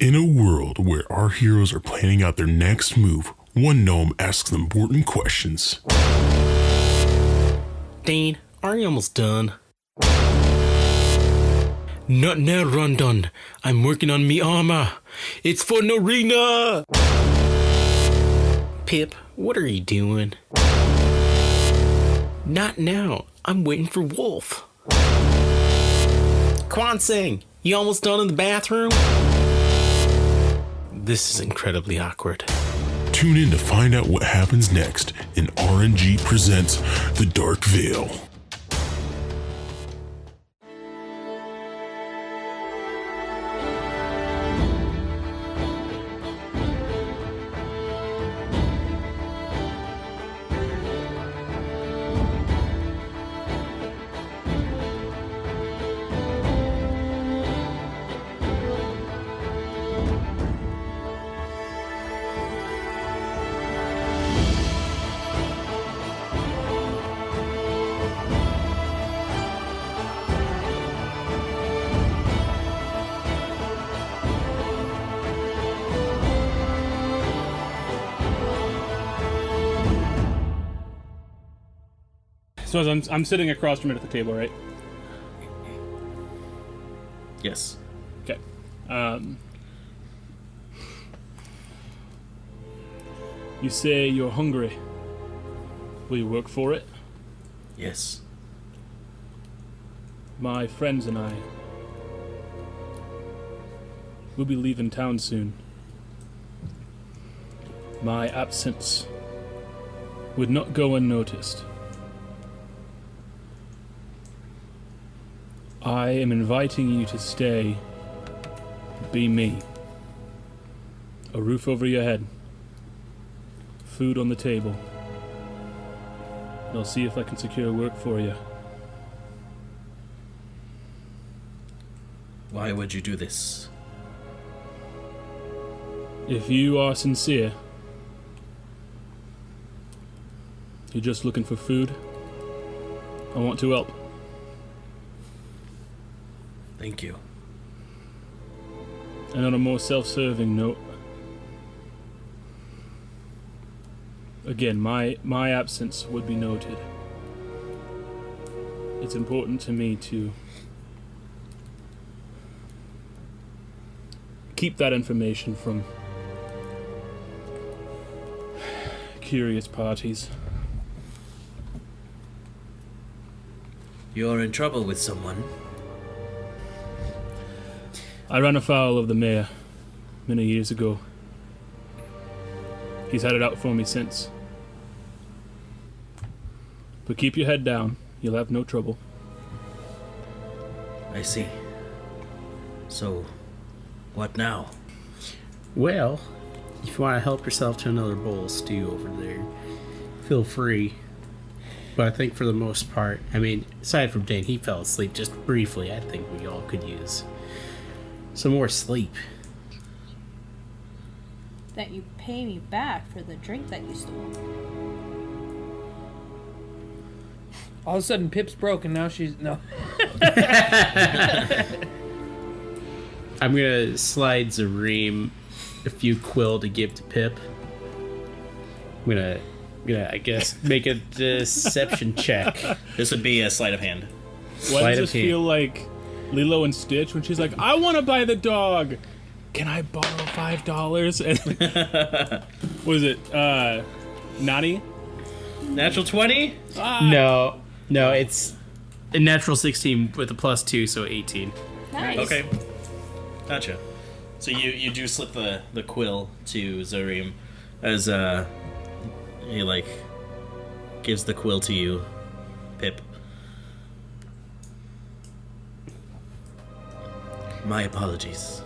In a world where our heroes are planning out their next move, one gnome asks them important questions. Dane, are you almost done? Not now, Rondon. I'm working on me armor. It's for Norina! Pip, what are you doing? Not now. I'm waiting for Wolf. Kwansing, you almost done in the bathroom? This is incredibly awkward. Tune in to find out what happens next in RNG Presents The Dark Veil. So as I'm sitting across from it at the table, right? Yes. Okay. You say you're hungry. Will you work for it? Yes. My friends and I will be leaving town soon. My absence would not go unnoticed. I am inviting you to stay, be me. A roof over your head. Food on the table. And I'll see if I can secure work for you. Why would you do this? If you are sincere, you're just looking for food, I want to help. Thank you. And on a more self-serving note, again, my absence would be noted. It's important to me to keep that information from curious parties. You're in trouble with someone. I ran afoul of the mayor many years ago. He's had it out for me since. But keep your head down. You'll have no trouble. I see. So, what now? Well, if you want to help yourself to another bowl of stew over there, feel free. But I think for the most part, I mean, aside from Dane, he fell asleep just briefly. I think we all could use some more sleep. That you pay me back for the drink that you stole. All of a sudden, Pip's broke, and now she's no. I'm gonna slide Zareem a few quill to give to Pip. I'm gonna I guess, make a deception check. This would be a sleight of hand. Why does this feel like Lilo and Stitch when she's like, I want to buy the dog. Can I borrow $5? And what is it? Nani? Natural 20? No, it's a natural 16 with a +2, so 18. Nice. Okay. Gotcha. So you do slip the quill to Zareem as he gives the quill to you, Pip. My apologies.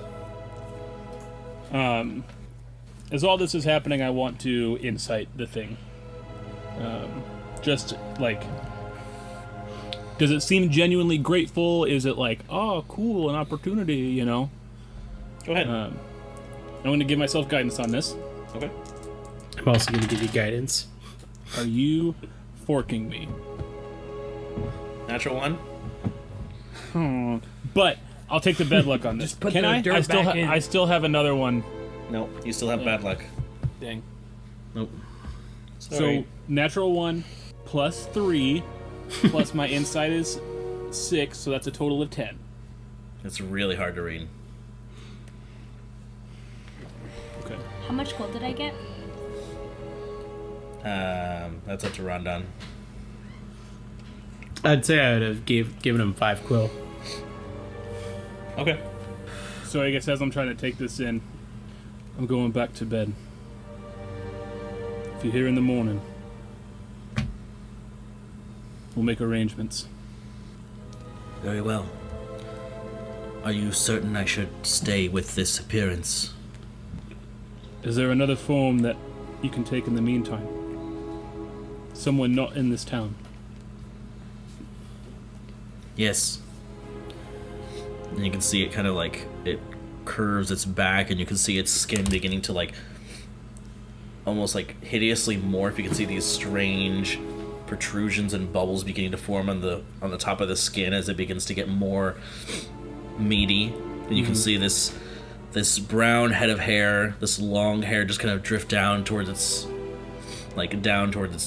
As all this is happening, I want to insight the thing. Just like, does it seem genuinely grateful? Is it like, oh, cool, an opportunity, you know? Go ahead. I'm going to give myself guidance on this. Okay. I'm also going to give you guidance. Are you forking me? Natural 1? But I'll take the bad luck on this. Just put Can the I? dirt I still, back in. I still have another one. Nope, you still have bad luck. Dang. Nope. So Sorry. natural 1 plus 3 plus my insight is 6, so that's a total of 10. It's really hard to read. Okay. How much gold did I get? That's up to Rondon. I'd say I would have given him 5 quill. Okay. So I guess as I'm trying to take this in, I'm going back to bed. If you're here in the morning, we'll make arrangements. Very well. Are you certain I should stay with this appearance? Is there another form that you can take in the meantime? Someone not in this town. Yes. And you can see it kind of like, it curves its back, and you can see its skin beginning to like, almost like hideously morph. You can see these strange protrusions and bubbles beginning to form on the top of the skin as it begins to get more meaty. And you can see this brown head of hair, this long hair, just kind of drift down towards its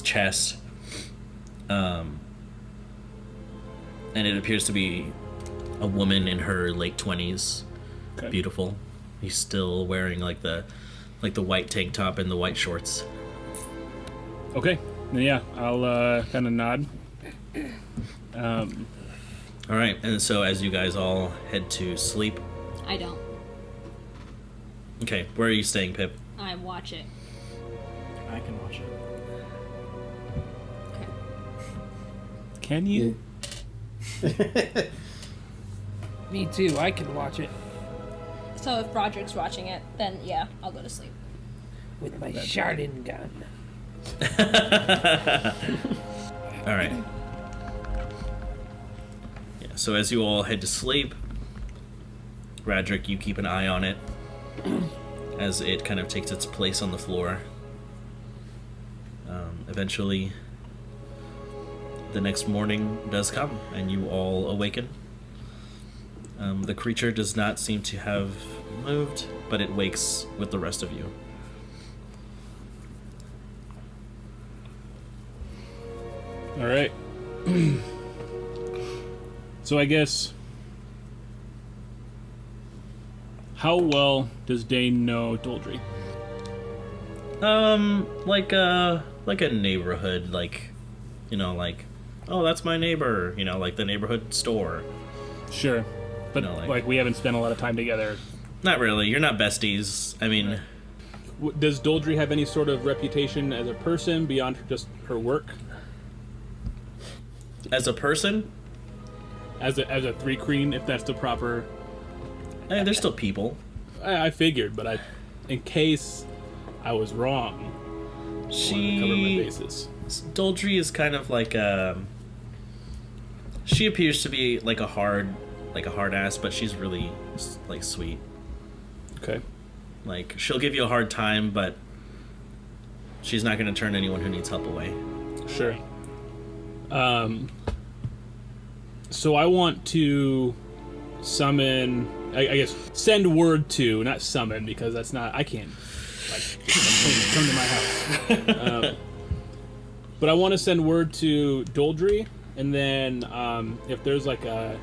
chest. And it appears to be a woman in her late 20s. Okay. Beautiful. He's still wearing like the white tank top and the white shorts. Okay. Then yeah, I'll kind of nod. All right, and so as you guys all head to sleep. I don't. Okay, where are you staying, Pip? I watch it. I can watch it. Okay. Can you? Me too. I can watch it So if Broderick's watching it, then yeah, I'll go to sleep. with my Chardon gun. All right. Yeah. So as you all head to sleep, Radric, you keep an eye on it as it kind of takes its place on the floor. Eventually, the next morning does come, and you all awaken. The creature does not seem to have moved, but it wakes with the rest of you. All right. So I guess, how well does Dane know Doldry? Like a neighborhood, like, oh, that's my neighbor, like the neighborhood store. Sure, but No, like we haven't spent a lot of time together. Not really. You're not besties. I mean, Does Doldry have any sort of reputation as a person beyond just her work? as a person, As a three queen, if that's the proper. they're still people. I figured, but in case I was wrong, I wanted to cover my bases. Doldry is kind of like she appears to be like a hard ass, but she's really like sweet. Okay. Like, she'll give you a hard time, but she's not going to turn anyone who needs help away. Sure. So I want to summon, I guess, send word to, not summon, because that's not, I can't, like, come to my house. But I want to send word to Doldry, and then if there's like a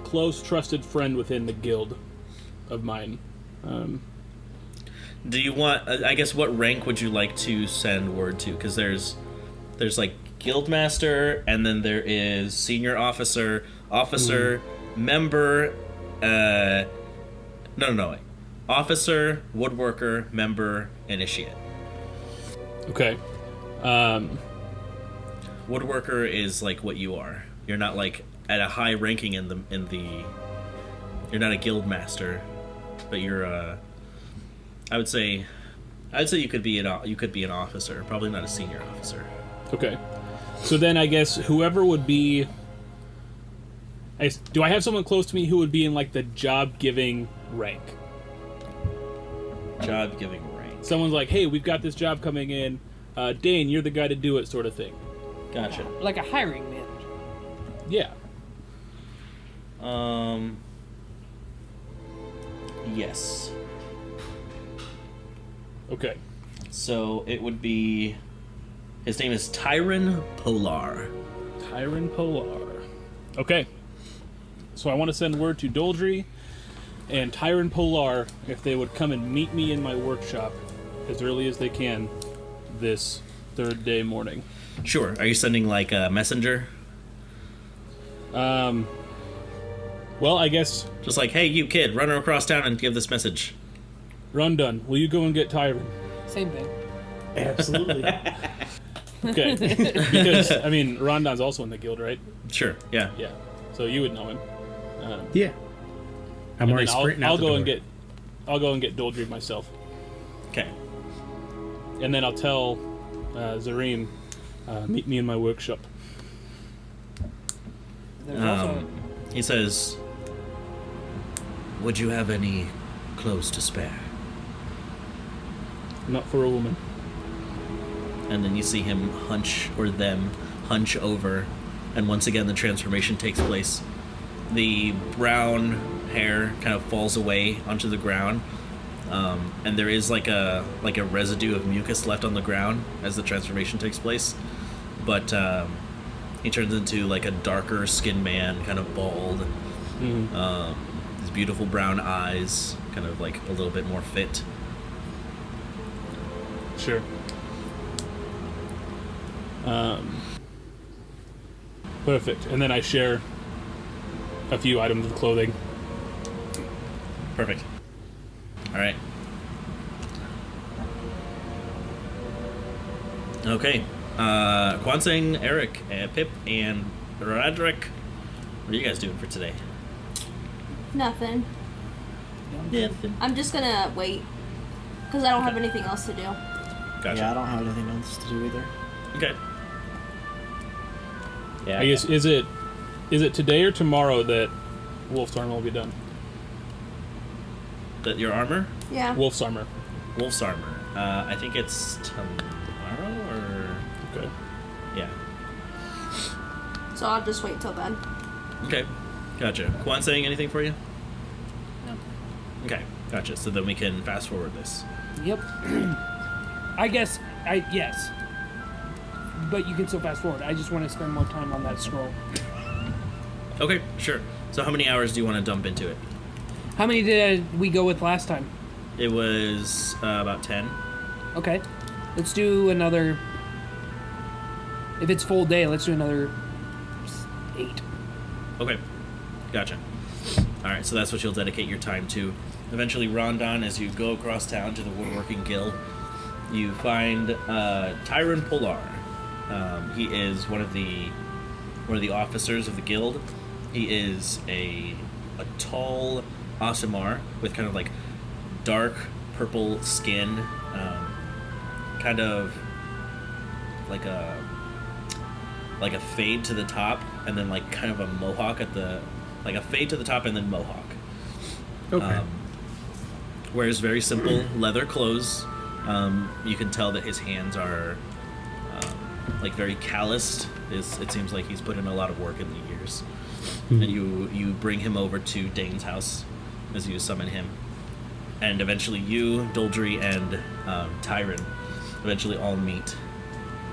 close, trusted friend within the guild of mine. Do you want, I guess, what rank would you like to send word to? Because there's like guildmaster, and then there is senior officer, member, no, officer, woodworker, member, initiate. Okay. Woodworker is like what you are. You're not like at a high ranking in the. You're not a guildmaster, but you're I would say you could be an officer, probably not a senior officer. Okay. So then I guess whoever would be... do I have someone close to me who would be in like the job-giving rank? Job-giving rank. Someone's like, hey, we've got this job coming in. Dane, you're the guy to do it, sort of thing. Gotcha. Like a hiring manager. Yeah. Yes. Okay. So it would be. His name is Tyron Polar. Tyron Polar. Okay. So I want to send word to Doldry and Tyron Polar if they would come and meet me in my workshop as early as they can this third day morning. Sure. Are you sending like a messenger? Well, I guess Just like, hey, you kid, run across town and give this message. Rundun, will you go and get Tyron? Same thing. Absolutely. Okay. Because, I mean, Rondon's also in the guild, right? Sure. Yeah. Yeah. So you would know him. Yeah. I'm And already then sprinting I'll out the go door. and get Doldry myself. Okay. And then I'll tell Zareem, meet me in my workshop. There's also He says, "Would you have any clothes to spare?" Not for a woman. And then you see him them hunch over, and once again the transformation takes place. The brown hair kind of falls away onto the ground, and there is like a residue of mucus left on the ground as the transformation takes place. But he turns into like a darker skinned man, kind of bald. His beautiful brown eyes, kind of like a little bit more fit. Sure. Perfect. And then I share a few items of clothing. Perfect. All right. Okay. Kwanseng, Eric, Pip, and Roderick. What are you guys doing for today? Nothing. Nothing. I'm just gonna wait. Because I don't have anything else to do. Gotcha. Yeah, I don't have anything else to do either. Okay. Yeah. I guess is it today or tomorrow that Wolf's armor will be done? That your armor? Yeah. Wolf's armor. Wolf's armor. I think it's tomorrow or Okay. yeah. So I'll just wait till then. Okay. Gotcha. Kwan saying anything for you? No. Okay. Gotcha. So then we can fast forward this. Yep. Yes. But you can still fast forward. I just want to spend more time on that scroll. Okay. Sure. So how many hours do you want to dump into it? How many did we go with last time? It was about 10. Okay. Let's do another. If it's full day, let's do another 8. Okay. Gotcha. Alright, so that's what you'll dedicate your time to. Eventually, Rondon, as you go across town to the Woodworking Guild, you find Tyron Polar. He is one of the officers of the guild. He is a tall Aasimar with kind of like dark purple skin, kind of like a fade to the top, and then like kind of a mohawk like a fade to the top and then mohawk. Okay. Wears very simple leather clothes. You can tell that his hands are like very calloused. It seems like he's put in a lot of work in the years. And you bring him over to Dane's house as you summon him. And eventually you, Doldry, and Tyron eventually all meet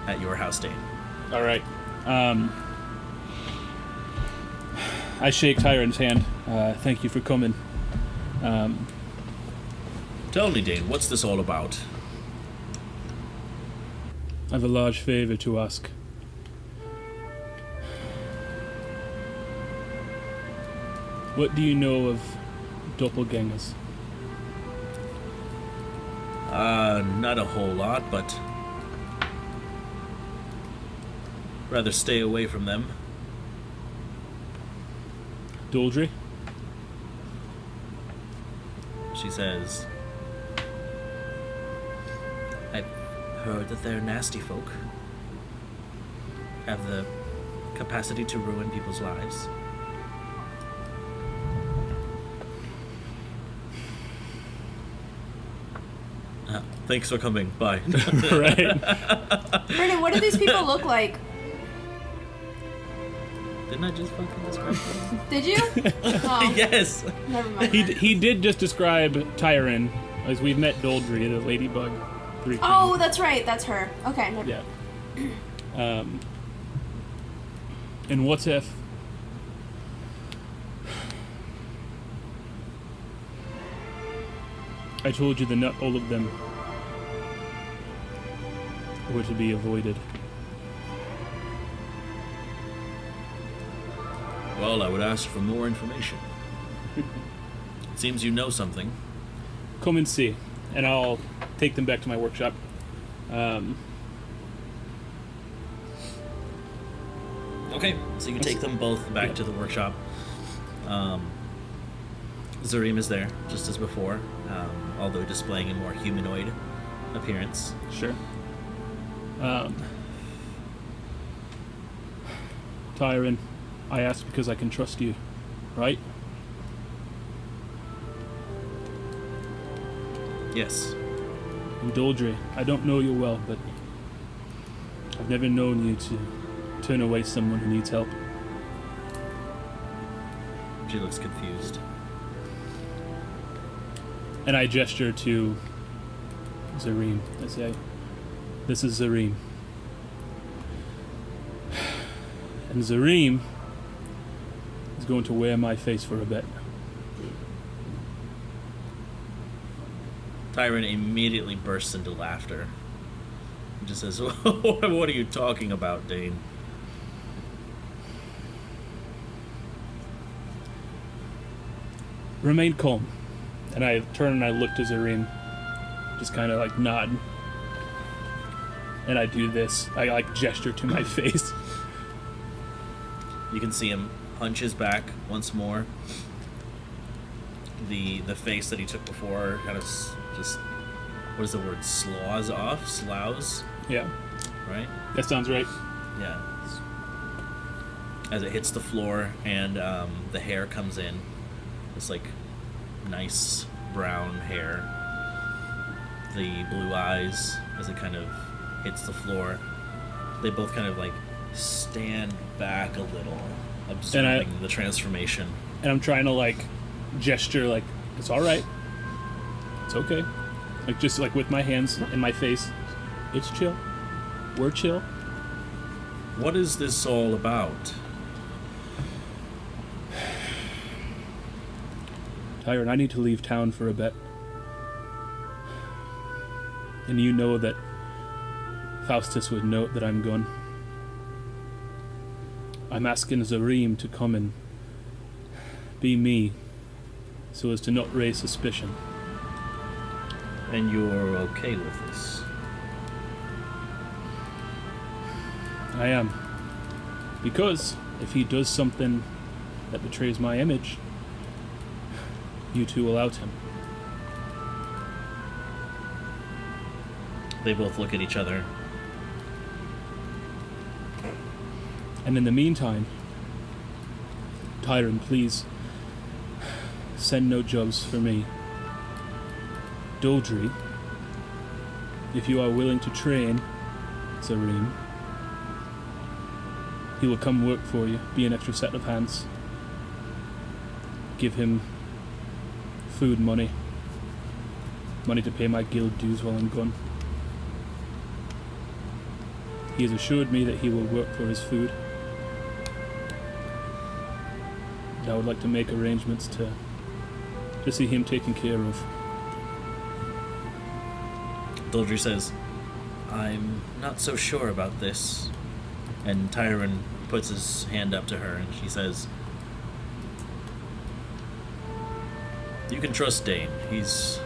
at your house, Dane. All right. I shake Tyron's hand. Thank you for coming. Tell me, Dane, what's this all about? I have a large favor to ask. What do you know of doppelgangers? Not a whole lot, but rather stay away from them. Doldry? She says, I've heard that they're nasty folk. Have the capacity to ruin people's lives. Thanks for coming. Bye. Right. Brendan, what do these people look like? They're Didn't I just fucking describe that? Did you? Oh, Yes. never mind. He did just describe Tyron as we've met Doldry, the ladybug. Briefly. Oh, that's right. That's her. Okay. Never. Yeah. And what if I told you that not all of them were to be avoided? Well, I would ask for more information. It seems you know something. Come and see, and I'll take them back to my workshop. Okay, so you take them both back to the workshop. Zareem is there, just as before, although displaying a more humanoid appearance. Sure. Tyron, I ask because I can trust you, right? Yes. And Doldry, I don't know you well, but I've never known you to turn away someone who needs help. She looks confused. And I gesture to Zareem. I say, this is Zareem. And Zareem is going to wear my face for a bit. Tyron immediately bursts into laughter. He just says, what are you talking about, Dane? Remain calm. And I turn and I look to Zareem. Just kind of like nod. And I do this. I like gesture to my face. You can see him hunch his back once more. The face that he took before kind of just, what is the word, sloughs off? Sloughs, Yeah, right? that sounds right. Yeah. As it hits the floor and the hair comes in. It's like nice brown hair. The blue eyes as it kind of hits the floor. They both kind of like stand back a little, observing the transformation. And I'm trying to like gesture like, it's alright. It's okay. Like just like with my hands in my face. It's chill. We're chill. What is this all about? Tyron, I need to leave town for a bit. And you know that Faustus would note that I'm gone. I'm asking Zareem to come and be me, so as to not raise suspicion. And you're okay with this? I am. Because if he does something that betrays my image, you two will out him. They both look at each other. And in the meantime, Tyron, please send no jobs for me. Doldry, if you are willing to train Zareem, he will come work for you, be an extra set of hands. Give him food money to pay my guild dues while I'm gone. He has assured me that he will work for his food. And I would like to make arrangements to see him taken care of. Doldry says, I'm not so sure about this. And Tyron puts his hand up to her and she says, you can trust Dane. His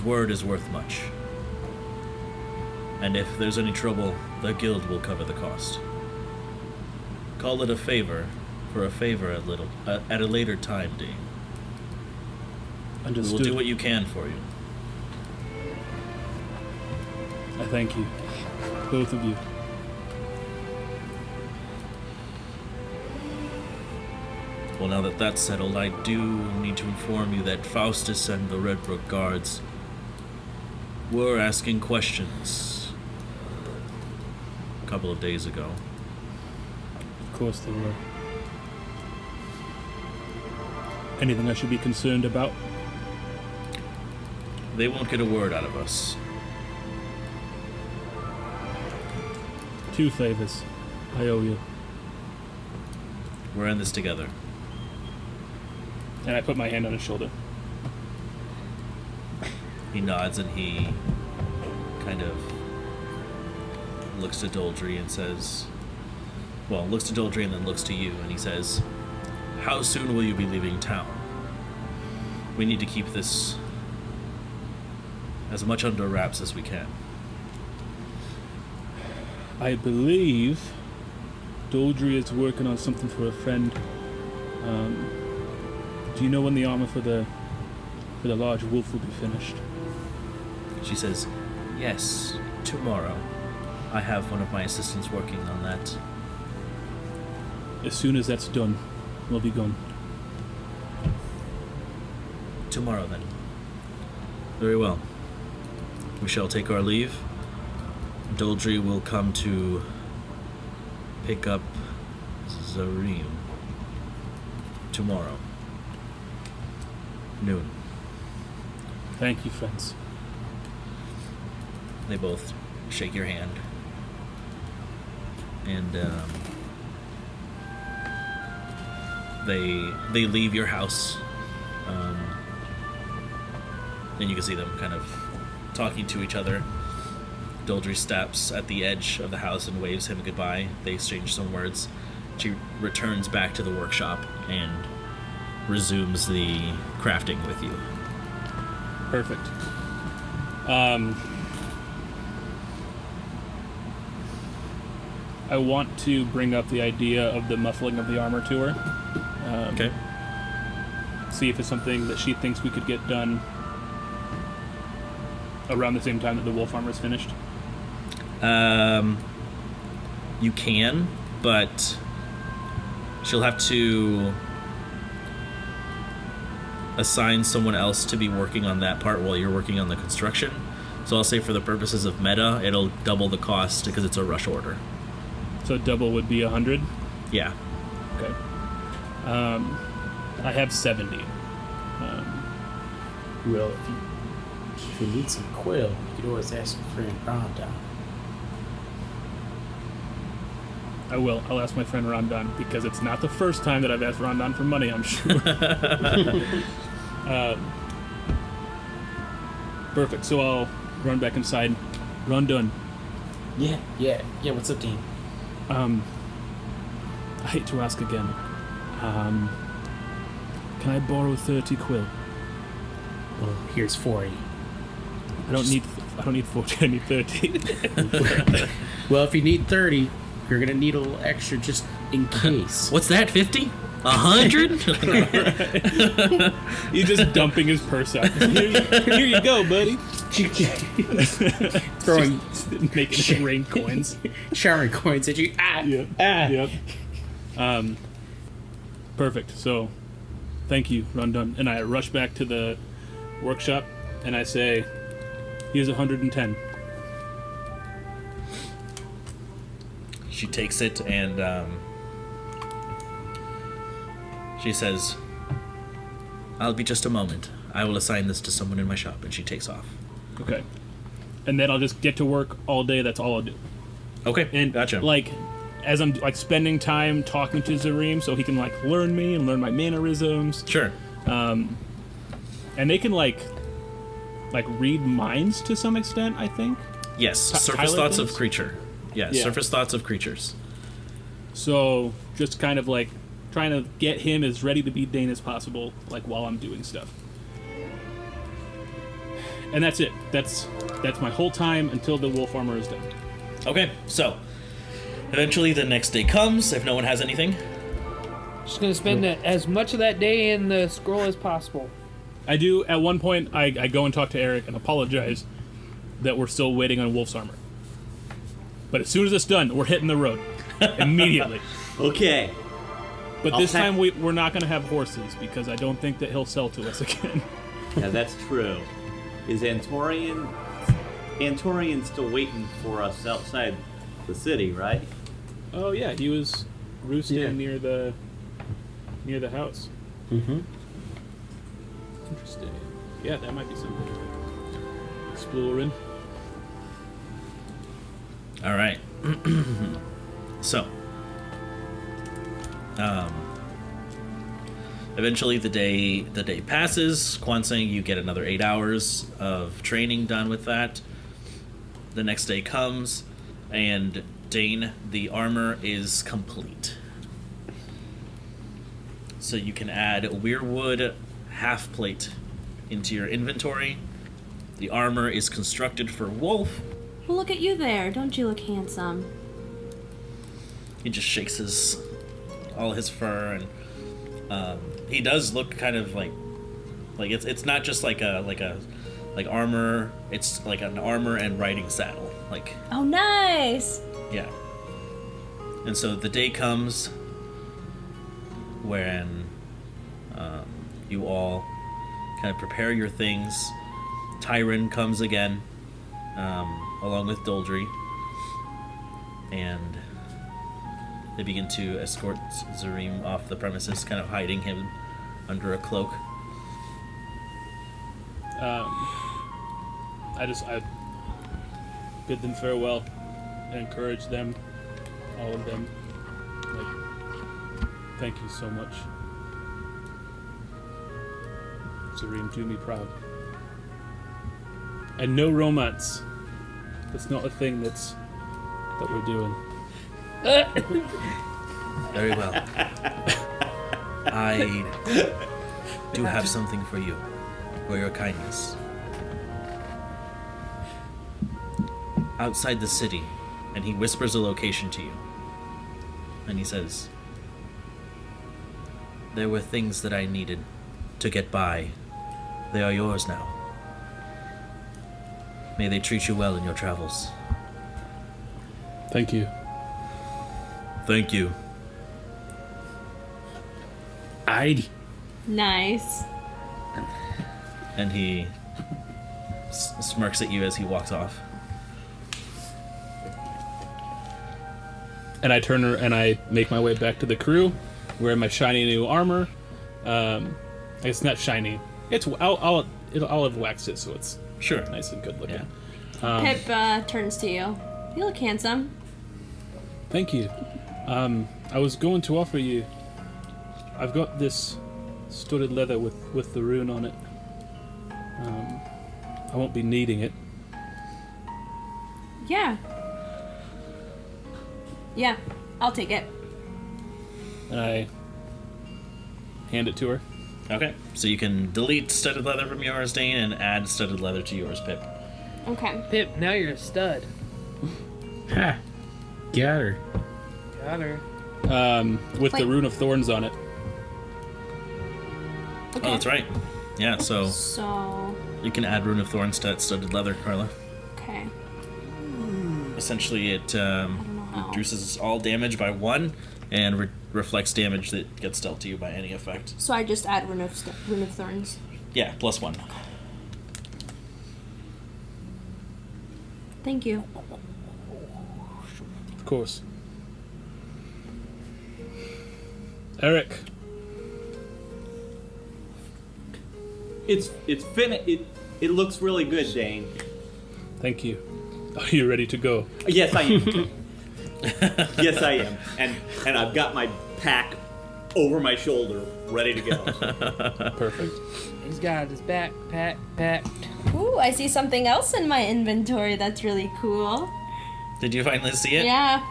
word is worth much. And if there's any trouble, the guild will cover the cost. Call it a favor for a favor at a later time, Dane. Understood. We will do what you can for you. I thank you, both of you. Well, now that that's settled, I do need to inform you that Faustus and the Redbrook guards were asking questions couple of days ago. Of course they were. Anything I should be concerned about? They won't get a word out of us. 2 favors. I owe you. We're in this together. And I put my hand on his shoulder. He nods and he kind of looks to Doldry and says, well, looks to Doldry and then looks to you, and he says, how soon will you be leaving town? We need to keep this as much under wraps as we can. I believe Doldry is working on something for a friend. Do you know when the armor for the large wolf will be finished? She says, yes, tomorrow. I have one of my assistants working on that. As soon as that's done, we'll be gone. Tomorrow, then. Very well. We shall take our leave. Doldry will come to pick up Zareem tomorrow. Noon. Thank you, friends. They both shake your hand. And they leave your house. And you can see them kind of talking to each other. Doldry steps at the edge of the house and waves him goodbye. They exchange some words. She returns back to the workshop and resumes the crafting with you. Perfect. I want to bring up the idea of the muffling of the armor to her. Okay. See if it's something that she thinks we could get done around the same time that the wolf armor is finished. You can, but she'll have to assign someone else to be working on that part while you're working on the construction. So I'll say for the purposes of meta, it'll double the cost because it's a rush order. So double would be 100? Yeah. Okay. I have 70. Well, if you need some quill, you could always ask your friend Rondon. I will. I'll ask my friend Rondon, because it's not the first time that I've asked Rondon for money, I'm sure. Perfect. So I'll run back inside. Rondon. Yeah. What's up, Dean? I hate to ask again. Can I borrow 30 quill? Well, here's 40. I don't need 40. I need 30. Well, if you need 30, you're gonna need a little extra just in case. What's that, 50? 100? He's just dumping his purse out. Here you go, buddy. Throwing, Making it rain coins. showering coins at you. Yep. Perfect. So, thank you, Rondon. And I rush back to the workshop, and I say, here's 110. She takes it and she says, I'll be just a moment. I will assign this to someone in my shop, and she takes off. Okay. And then I'll just get to work all day. That's all I'll do. Okay, And gotcha. like, as I'm like spending time talking to Zareem, so he can like learn me and learn my mannerisms. Sure. And they can like read minds to some extent, I think. Yes, surface Tyler thoughts of things? creature. Yeah, Yeah. surface thoughts of creatures. So just kind of like trying to get him as ready to be Dane as possible, like while I'm doing stuff. And that's it. That's my whole time until the wolf armor is done. Okay, so eventually the next day comes, if no one has anything. Just gonna spend as much of that day in the scroll as possible. I do. At one point, I go and talk to Eric and apologize that we're still waiting on wolf's armor. But as soon as it's done, we're hitting the road immediately. Okay. But I'll this pack- time we're not going to have horses because I don't think that he'll sell to us again. Yeah, that's true. Is Antorian still waiting for us outside the city, right? Oh yeah, he was roosting Yeah. near the house. Mm-hmm. Interesting. Yeah, that might be something. Exploring. All right. So, eventually the day passes. Quan saying you get another 8 hours of training done with that. The next day comes, and Dane, the armor is complete. So you can add Weirwood half plate into your inventory. The armor is constructed for Wolf. Well, look at you there. Don't you look handsome? He just shakes all his fur, and he does look kind of like it's not just like armor. It's like an armor and riding saddle. Like, Oh, nice. yeah. And so the day comes when you all kind of prepare your things. Tyron comes again, along with Doldry, and they begin to escort Zareem off the premises, kind of hiding him under a cloak. I bid them farewell and encourage them, all of them. Like, thank you so much. Zareem, do me proud. And no romance. That's not a thing that we're doing. Very well. I do have something for you, for your kindness. Outside the city, and he whispers a location to you. And he says, there were things that I needed to get by. They are yours now. May they treat you well in your travels. Thank you. Thank you. I'd. Nice. And he smirks at you as he walks off. And I turn and I make my way back to the crew, wearing my shiny new armor. It's not shiny. I'll have waxed it so it's Sure. nice and good looking. Yeah. Pip turns to you. You look handsome. Thank you. I was going to offer you. I've got this studded leather with the rune on it. I won't be needing it. Yeah. Yeah, I'll take it. And I hand it to her. Okay. So you can delete studded leather from yours, Dane, and add studded leather to yours, Pip. Okay. Pip, now you're a stud. Ha! Got her. Got her. With the Wait. rune of thorns on it. Okay. Oh, that's right. Yeah, so So, you can add Rune of Thorns to that studded leather, Carla. okay. Essentially, it How. reduces all damage by 1 and reflects damage that gets dealt to you by any effect. So I just add Rune of Thorns. Yeah, +1. Thank you. Of course. Eric. It looks really good, Dane. Thank you. Are you ready to go? Yes, I am. Yes, I am. And I've got my pack over my shoulder, ready to go. Perfect. He's got his backpack packed. Ooh, I see something else in my inventory that's really cool. Did you finally see it? Yeah.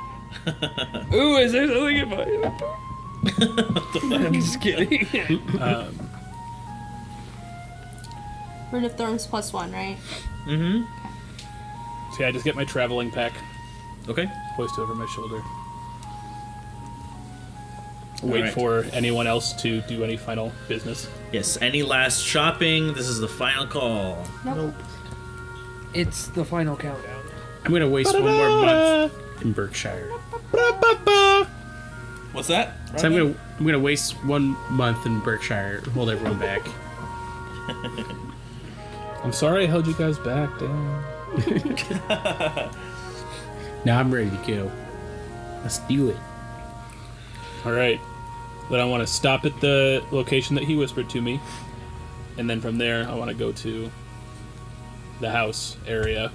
Ooh, is there something in my inventory? I'm just kidding. Rune of Thorns +1, right? Mm-hmm. So yeah, I just get my traveling pack, Okay. hoist it over my shoulder. Wait Alright. for anyone else to do any final business. Yes, any last shopping? This is the final call. Nope. It's the final countdown. I'm gonna waste one more month in Berkshire. What's that? So I'm gonna waste 1 month in Berkshire, hold everyone back. I'm sorry I held you guys back, damn. Now I'm ready to go. Let's do it. All right. Then I want to stop at the location that he whispered to me, and then from there I want to go to the house area,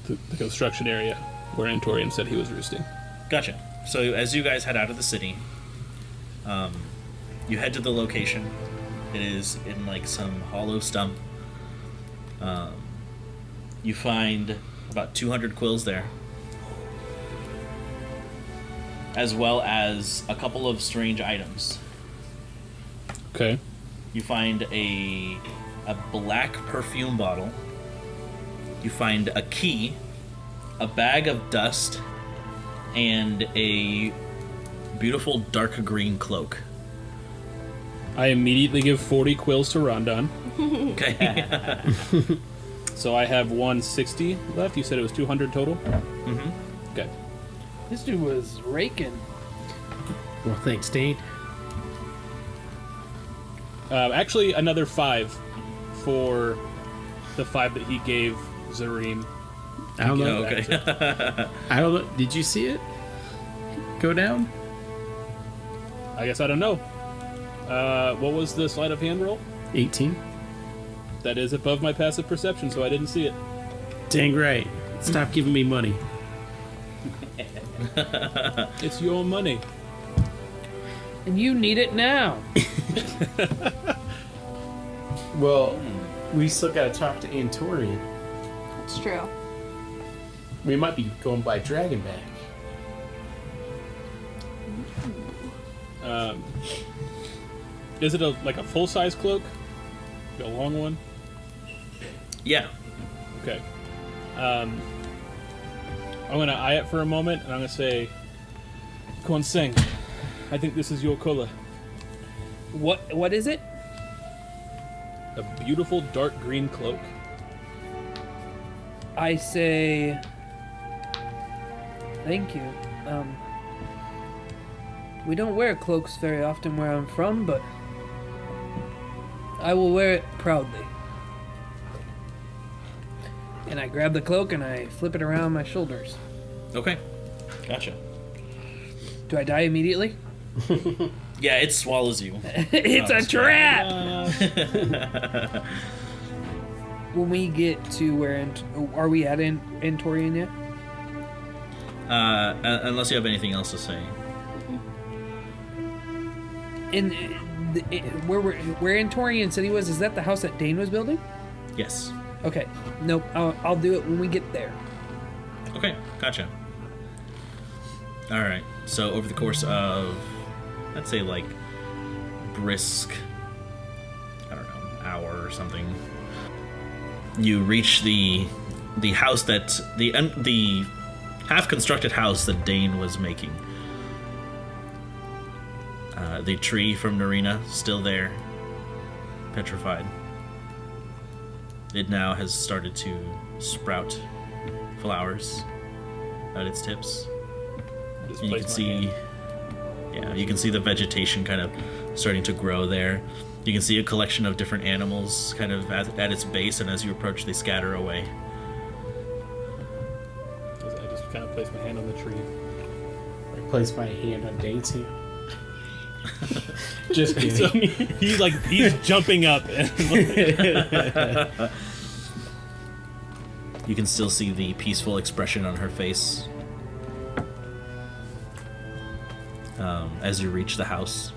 the construction area where Antorian said he was roosting. Gotcha. So as you guys head out of the city, you head to the location. It is in like some hollow stump. You find about 200 quills there, as well as a couple of strange items. Okay. You find a black perfume bottle. You find a key, a bag of dust, and a beautiful dark green cloak. I immediately give 40 quills to Rondon. Okay. So I have 160 left. You said it was 200 total? Mm-hmm. Okay. This dude was raking. Well, thanks, Dane. Actually, another 5 for the 5 that he gave Zareem. I don't know. Okay. I don't know. Did you see it go down? I guess I don't know. What was the sleight of hand roll? 18. That is above my passive perception, so I didn't see it. Dang right. Stop giving me money. It's your money. And you need it now. Well, we still gotta talk to Antorian. It's true. We might be going by Dragonback. Is it like a full-size cloak? A long one? Yeah. Okay. I'm gonna eye it for a moment, and I'm gonna say, Konseng, I think this is your color. What is it? A beautiful dark green cloak. I say thank you. We don't wear cloaks very often where I'm from, but I will wear it proudly. And I grab the cloak and I flip it around my shoulders. Okay. Gotcha. Do I die immediately? Yeah, it swallows you. It's a trap! When we get to where... Are we at Antorian yet? Unless you have anything else to say. And where Antorian said he was, is that the house that Dane was building? Yes. Okay. Nope. I'll do it when we get there. Okay, gotcha. All right. So over the course of, let's say, like, brisk, I don't know, hour or something, you reach the house that the half-constructed house that Dane was making. The tree from Narina still there, petrified. It now has started to sprout flowers at its tips. Just And you place can my see, hand. you can see the vegetation kind of starting to grow there. You can see a collection of different animals kind of at its base, and as you approach, they scatter away. I just kind of place my hand on the tree. I place my hand on Dane's hand. Just kidding. So he's jumping up. And You can still see the peaceful expression on her face as you reach the house.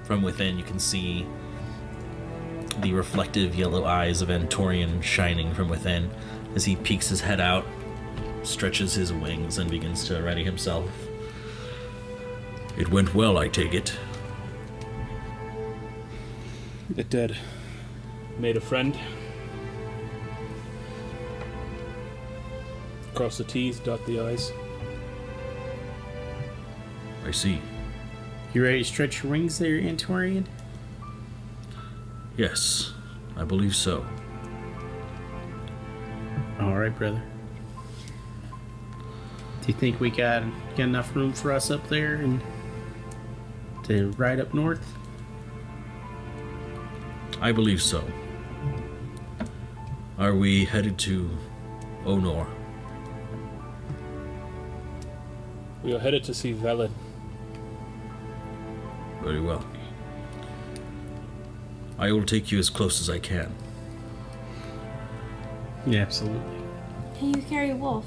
From within, you can see the reflective yellow eyes of Antorian shining from within as he peeks his head out, stretches his wings, and begins to ready himself. It went well, I take it. It did. Made a friend. Cross the T's, dot the I's. I see. You ready to stretch your wings there, Antorian? Yes, I believe so. All right, brother. Do you think we got enough room for us up there and to ride up north? I believe so. Are we headed to Onor. We are headed to see Velid. Very well. I will take you as close as I can. Yeah, absolutely. Can you carry Wolf?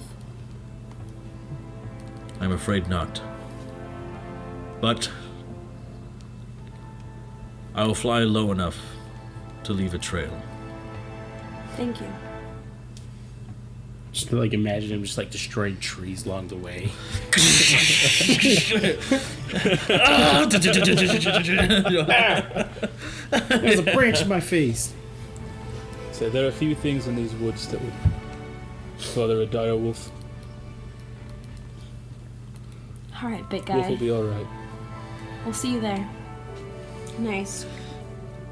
I'm afraid not. But I will fly low enough to leave a trail. Thank you. Just like imagine him just like destroying trees along the way. There's a branch in my face. So there are a few things in these woods that would bother a dire wolf. All right, big Wolf will guy. be all right. We'll see you there. Nice.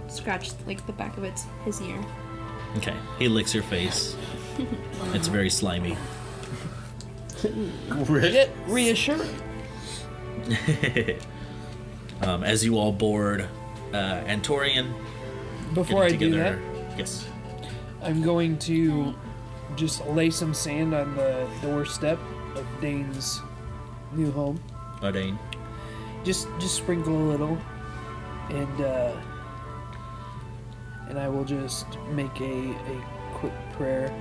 Scratch like the back of his ear. Okay, he licks your face. It's very slimy. Reassuring. As you all board Antorian. Before I getting do that, together- Yes. I'm going to just lay some sand on the doorstep of Dane's new home. Dane. Just sprinkle a little, and I will just make a quick prayer.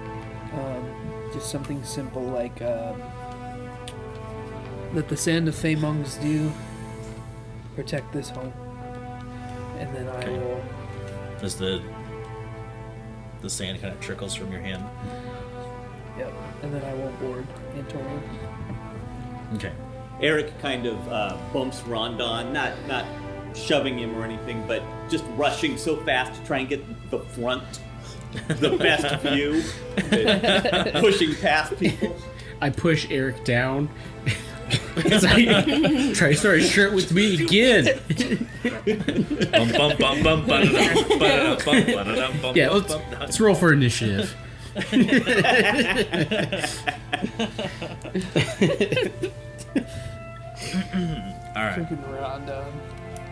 Just something simple like let the sand of Feymong's dew protect this home, and then I Okay. will. As the sand kind of trickles from your hand. Yep, and then I will board Antonio. Okay. Eric kind of bumps Rondon, not shoving him or anything, but just rushing so fast to try and get the front, the best view, pushing past people. I push Eric down. Because I try to start a shirt with me again. Bum, bum, bum, bum, ba-da-dum, ba-da-dum, bum, ba-da-dum, bum, Yeah, bum, let's, bum. let's roll for initiative. All right. Freaking Rondon.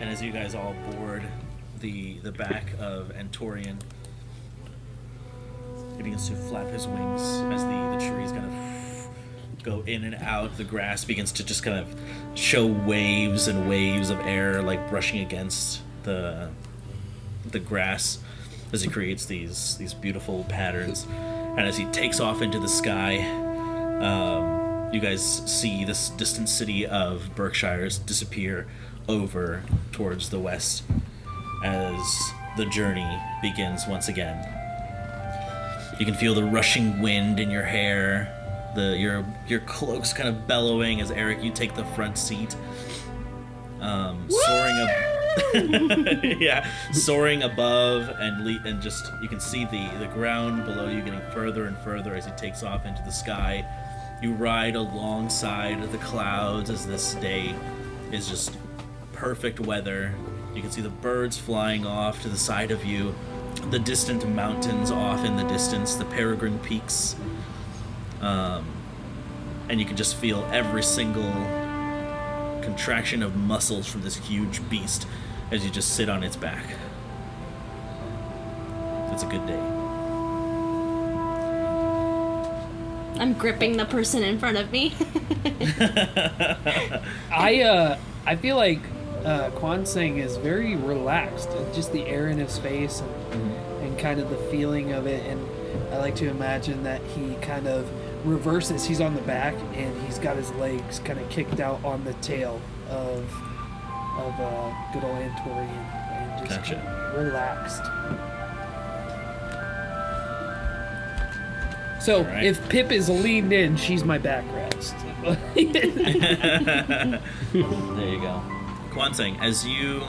And as you guys all board the back of Antorian, he begins to flap his wings as the trees kind of go in and out. The grass begins to just kind of show waves and waves of air like brushing against the grass as he creates these beautiful patterns. And as he takes off into the sky, you guys see this distant city of Berkshires disappear over towards the west as the journey begins once again. You can feel the rushing wind in your hair, your cloak's kind of bellowing as Eric, you take the front seat, soaring up. Yeah, soaring above and just you can see the ground below you getting further and further as he takes off into the sky. You ride alongside the clouds as this day is just perfect weather. You can see the birds flying off to the side of you, the distant mountains off in the distance, the peregrine peaks, and you can just feel every single contraction of muscles from this huge beast as you just sit on its back. It's a good day. I'm gripping the person in front of me. I feel like Quan Sing is very relaxed, and just the air in his face and kind of the feeling of it. And I like to imagine that he kind of reverses. He's on the back and he's got his legs kind of kicked out on the tail of good old Antorian and just Gotcha. kind of relaxed. So Alright. if Pip is leaned in, she's my backrest. There you go. Kwansang, as you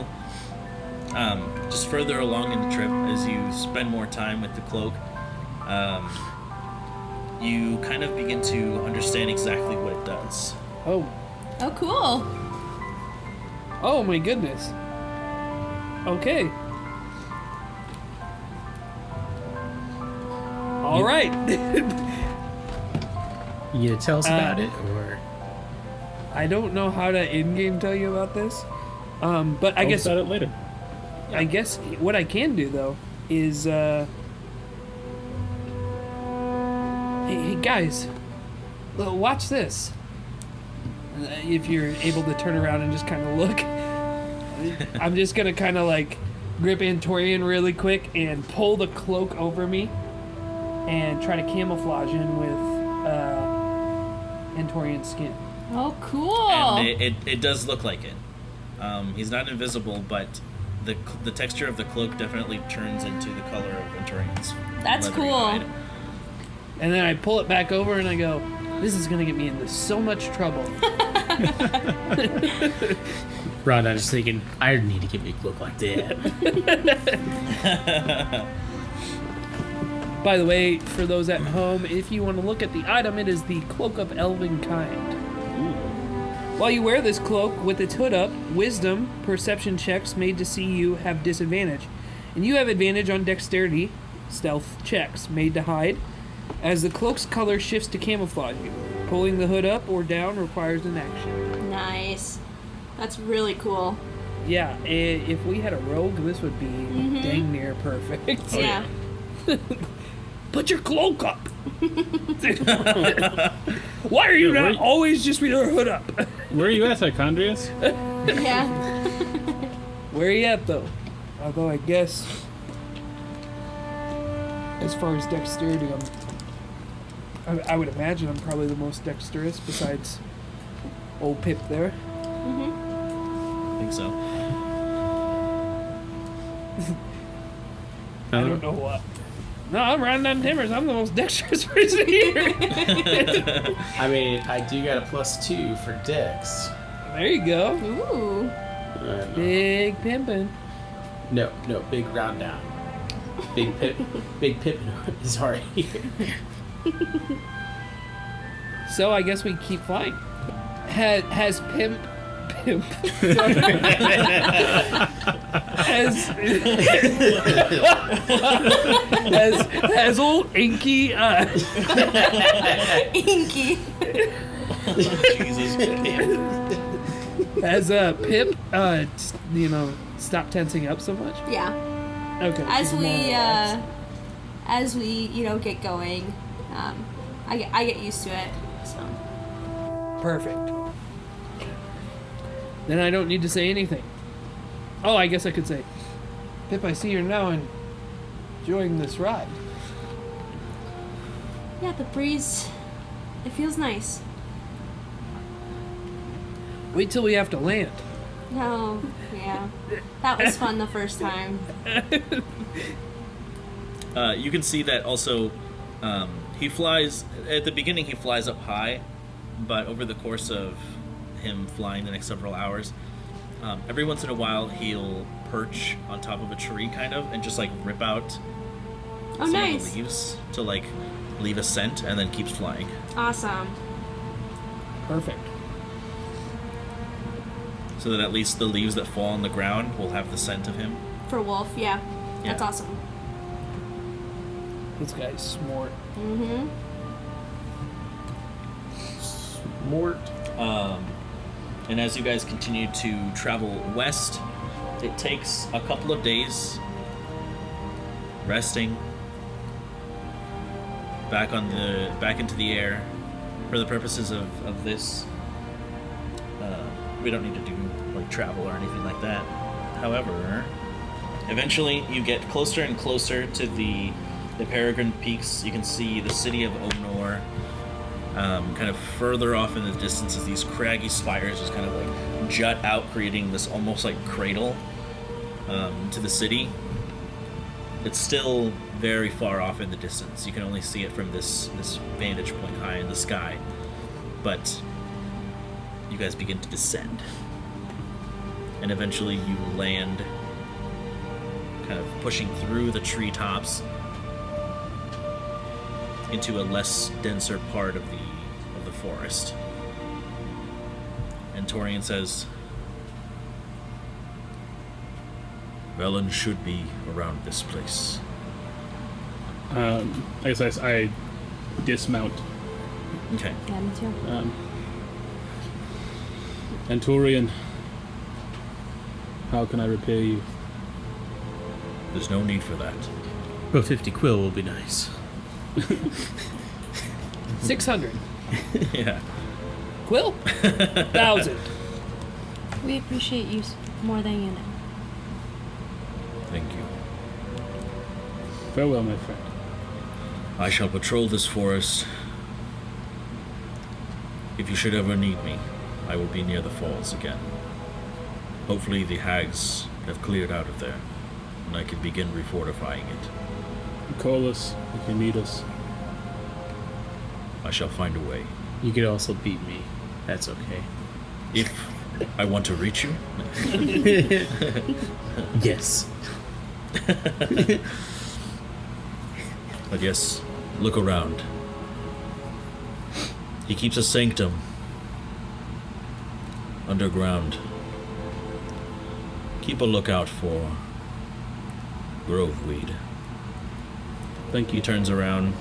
just further along in the trip, as you spend more time with the cloak, you kind of begin to understand exactly what it does. Oh, Oh, cool. oh my goodness. Okay. All right. You gonna tell us about it, or I don't know how to in-game tell you about this, but I Tell guess us about it later. I guess what I can do though is Hey guys, watch this. If you're able to turn around and just kind of look, I'm just gonna kind of like grip Antorian really quick and pull the cloak over me and try to camouflage in with Antorian's skin. Oh, cool. And it does look like it. He's not invisible, but the texture of the cloak definitely turns into the color of Venturian's. That's leathery cool. hide. And then I pull it back over and I go, this is gonna get me into so much trouble. Rondon is thinking, I need to get me a cloak like that. By the way, for those at home, if you want to look at the item, it is the Cloak of Elven Kind. While you wear this cloak with its hood up, wisdom, perception checks made to see you have disadvantage. And you have advantage on dexterity, stealth checks made to hide, as the cloak's color shifts to camouflage you. Pulling the hood up or down requires an action. Nice. That's really cool. Yeah, if we had a rogue, this would be dang near perfect. Yeah. Put your cloak up! Why are you Yeah, not where- always just with your hood up? Where are you at, Icondrius? Yeah. Where are you at, though? Although I guess, as far as dexterity, I would imagine I'm probably the most dexterous besides old Pip there. I think so. I don't know what. No, I'm riding on Timbers. I'm the most dexterous person here. I mean, I do got a +2 for Dex. There you go. Ooh. Big pimpin'. No, big round down. Big Pip is already here. So I guess we keep flying. Has Pimp has old Inky Inky. Jesus. has Pip stop tensing up so much? Yeah. Okay. As she's more we relaxed. get going, I get used to it. So Perfect. Then I don't need to say anything. Oh, I guess I could say, Pip, I see you're now enjoying this ride. yeah, the breeze, it feels nice. Wait till we have to land. No, yeah, that was fun the first time. You can see that also. He flies at the beginning. He flies up high, but over the course of him flying the next several hours, every once in a while he'll perch on top of a tree, kind of, and just like rip out Oh, some nice. of the leaves to like leave a scent, and then keeps flying. Awesome. Perfect. So that at least the leaves that fall on the ground will have the scent of him. For Wolf, yeah. That's Yeah. awesome. This guy's smart. Mm-hmm. Mort. And as you guys continue to travel west, it takes a couple of days resting back into the air for the purposes of this. We don't need to do like travel or anything like that. However, eventually you get closer and closer to the Peregrine Peaks. You can see the city of Onor. Kind of further off in the distance as these craggy spires just kind of like jut out, creating this almost like cradle to the city. It's still very far off in the distance. You can only see it from this vantage point high in the sky. But you guys begin to descend. And eventually you land, kind of pushing through the treetops into a less denser part of the forest. And Torian says, Velen should be around this place. I guess I dismount. Okay. Yeah, me too. Anturian, how can I repay you? There's no need for that. But 50 quill will be nice. 600. Yeah. Quill? 1,000. We appreciate you more than you know. Thank you. Farewell, my friend. I shall patrol this forest. If you should ever need me, I will be near the falls again. Hopefully the hags have cleared out of there, and I can begin refortifying it. Call us if you need us. I shall find a way. You could also beat me. That's okay. If I want to reach you, Yes. but yes, look around. He keeps a sanctum underground. Keep a lookout for grove weed. Thank He you. turns around,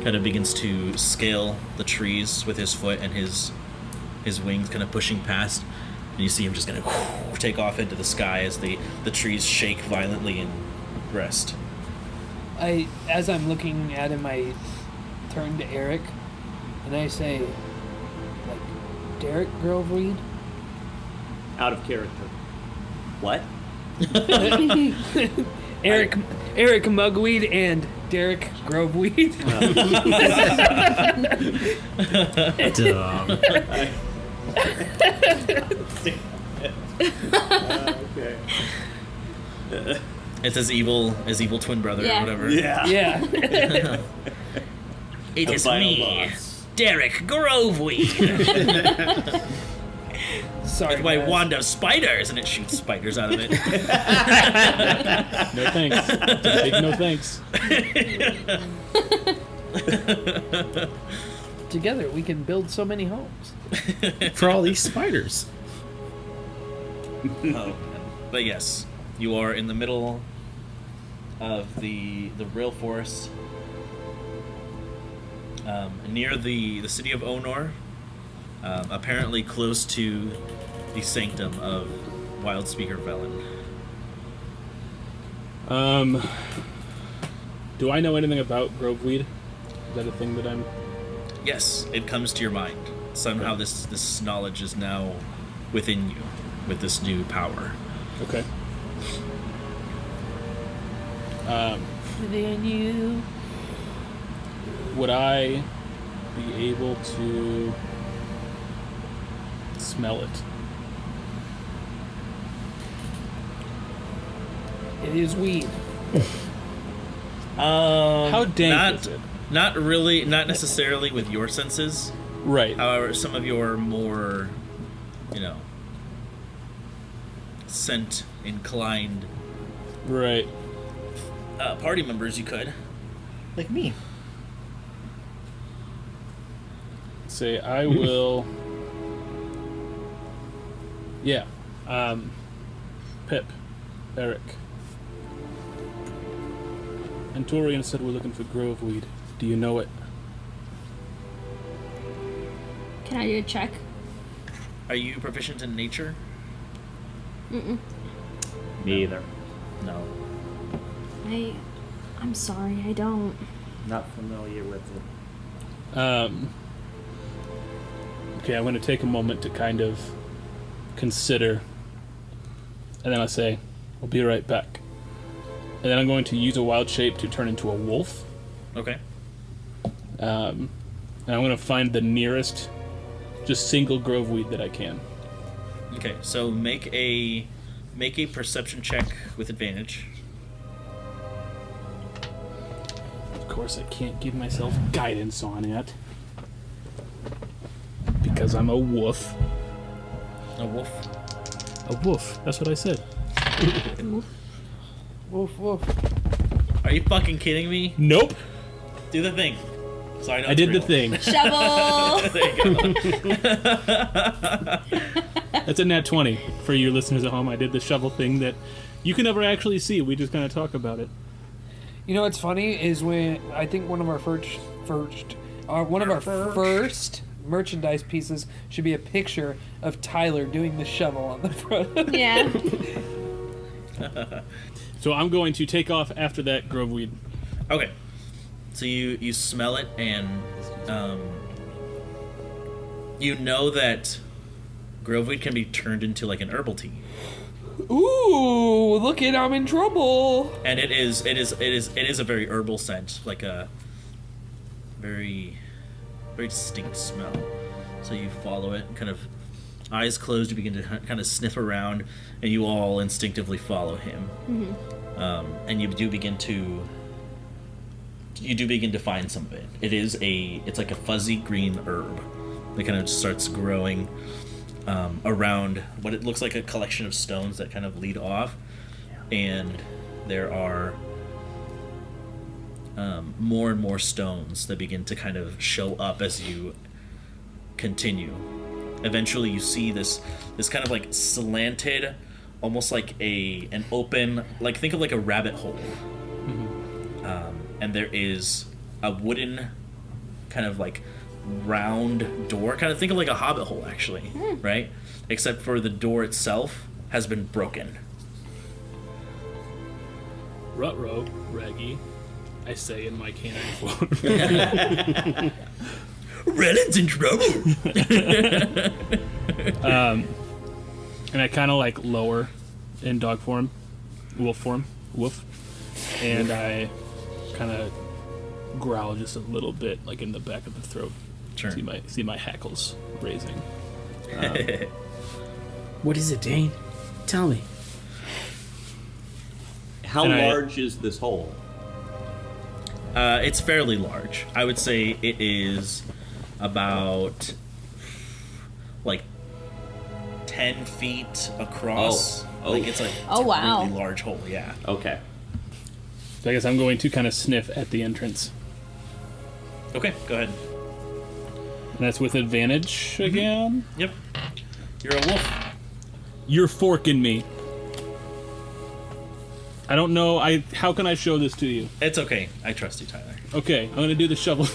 kind of begins to scale the trees with his foot and his wings kind of pushing past. And you see him just kind of take off into the sky as the trees shake violently and rest. As I'm looking at him, I turn to Eric and I say, like, Derek Groveweed? Out of character. What? Eric Mugweed and Derek Groveweed. Dumb. Okay. It's his evil twin brother Yeah. or whatever. Yeah. Yeah. It The is final me, boss. Derek Groveweed, Sorry, with my guys. wand of spiders, and it shoots spiders out of it. No thanks. Big no thanks. Together we can build so many homes. For all these spiders. But yes, you are in the middle of the real forest, near the city of Onor, apparently close to the sanctum of Wild Speaker Velen. Do I know anything about groveweed? Is that a thing that I'm... Yes, it comes to your mind. Somehow this knowledge is now within you with this new power. Okay. Within you. Would I be able to smell it? It is weed. How dank is it? Not really, not necessarily with your senses. Right. However, some of your more, scent inclined Right. party members, you could. Like me. Say, I will... Yeah. Pip. Eric. And Torian said we're looking for groveweed. Do you know it? Can I do a check? Are you proficient in nature? Mm-mm. Me either. No. I'm sorry, I don't. Not familiar with it. Okay, I'm going to take a moment to kind of consider. And then I'll say, I'll be right back. And then I'm going to use a wild shape to turn into a wolf. Okay. And I'm going to find the nearest, just single groveweed that I can. Okay, so make a perception check with advantage. Of course, I can't give myself guidance on it. Because I'm a wolf. A wolf. A wolf. That's what I said. Woof woof. Are you fucking kidding me? Nope. Do the thing. So I know I it's did the real. thing. Shovel! There you go. That's a nat 20 for you listeners at home. I did the shovel thing that you can never actually see. We just kind of talk about it. You know what's funny is when I think one of our first merchandise pieces should be a picture of Tyler doing the shovel on the front. Yeah. So I'm going to take off after that groveweed. Okay. So you smell it, and you know that Groveweed can be turned into like an herbal tea. Ooh, look it, I'm in trouble. And it is a very herbal scent, like a very distinct smell. So you follow it, kind of eyes closed, you begin to kind of sniff around, and you all instinctively follow him. And you do begin to find some of it. It's like a fuzzy green herb that kind of starts growing around what it looks like a collection of stones that kind of lead off, and there are more and more stones that begin to kind of show up as you continue. Eventually you see this kind of like slanted, almost like an open, like think of like a rabbit hole. And there is a wooden kind of like round door, kind of think of like a hobbit hole actually, right? Except for the door itself has been broken. Ruh-roh, Raggy, I say in my canine form. Reddit's in trouble. And I kind of like lower in dog form, woof, and I kind of growl just a little bit, like in the back of the throat. Sure. See my hackles raising. What is it, Dane? Tell me. How large is this hole? It's fairly large. I would say it is about like 10 feet across. Oh. Like it's a wow. really large hole, yeah. Okay. So I guess I'm going to kind of sniff at the entrance. Okay, go ahead. And that's with advantage again. Yep. You're a wolf. You're forking me. I don't know. How can I show this to you? It's okay. I trust you, Tyler. Okay, I'm gonna do the shovel.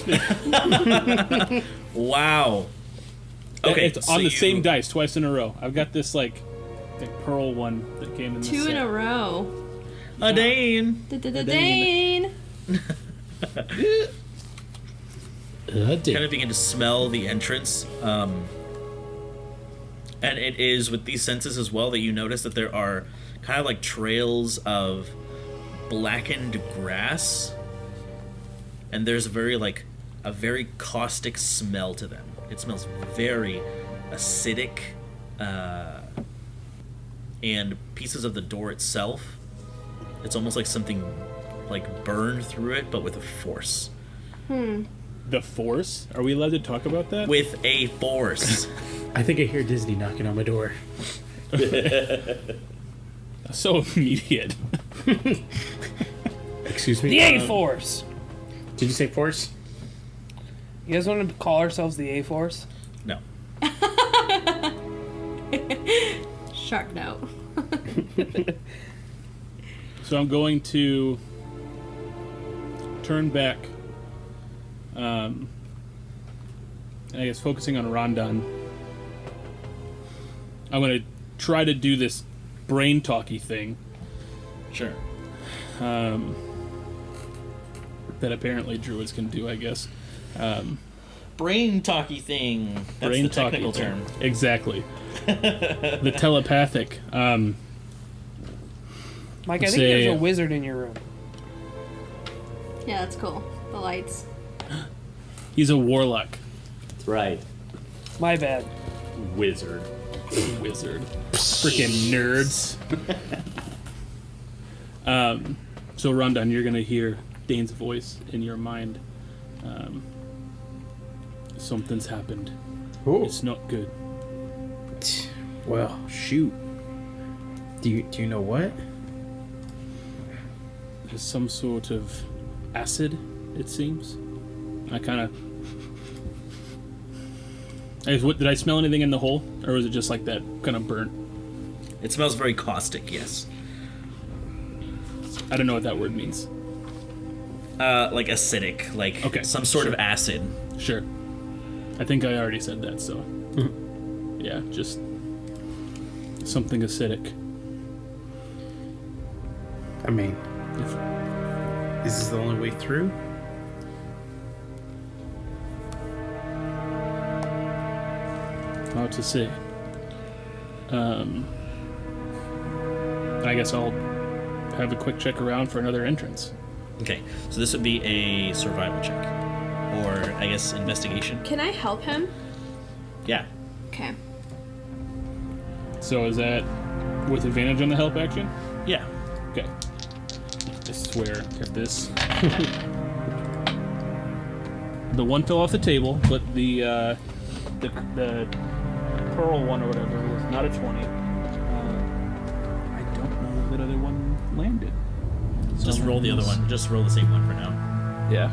Wow. Okay, it's so on the same dice twice in a row. I've got this like pearl one that came in. Two in a row. A Dane. Dane. Kind of begin to smell the entrance. And it is with these senses as well that you notice that there are kind of like trails of blackened grass, and there's a very caustic smell to them. It smells very acidic, and pieces of the door itself, it's almost like something like burned through it, but with a force. The Force? Are we allowed to talk about that? With a force. I think I hear Disney knocking on my door. So immediate. Excuse me? The A-Force! Did you say force? You guys want to call ourselves the A-Force? No. Shark note. So I'm going to turn back. I guess focusing on Rondon. I'm going to try to do this brain talky thing. Sure. That apparently druids can do, I guess. Brain talky thing. That's Brain the talky technical thing. term. Exactly. The telepathic. Mike, I think Say- there's a wizard in your room. Yeah, that's cool. The lights. He's a warlock. That's right. My bad. Wizard. Wizard. Freaking nerds. So Rondon, you're gonna hear Dane's voice in your mind. Something's happened. Oh, It's not good. well, shoot. Do you know what? There's some sort of acid, it seems. I kind of. Did I smell anything in the hole, or was it just like that kind of burnt? It smells very caustic, yes. I don't know what that word means. Like acidic, like Okay, some sort of sure. acid. Sure. I think I already said that, so. Yeah, just something acidic. I mean, If- is this the only way through? Hard to say. I guess I'll have a quick check around for another entrance. Okay, so this would be a survival check, or I guess investigation. Can I help him? Yeah. Okay. So is that with advantage on the help action? Yeah. Okay. I swear, if this... the one fell off the table, but the pearl one or whatever was not a 20. I don't know if that other one landed. Just roll the other one. Just roll the same one for now. Yeah.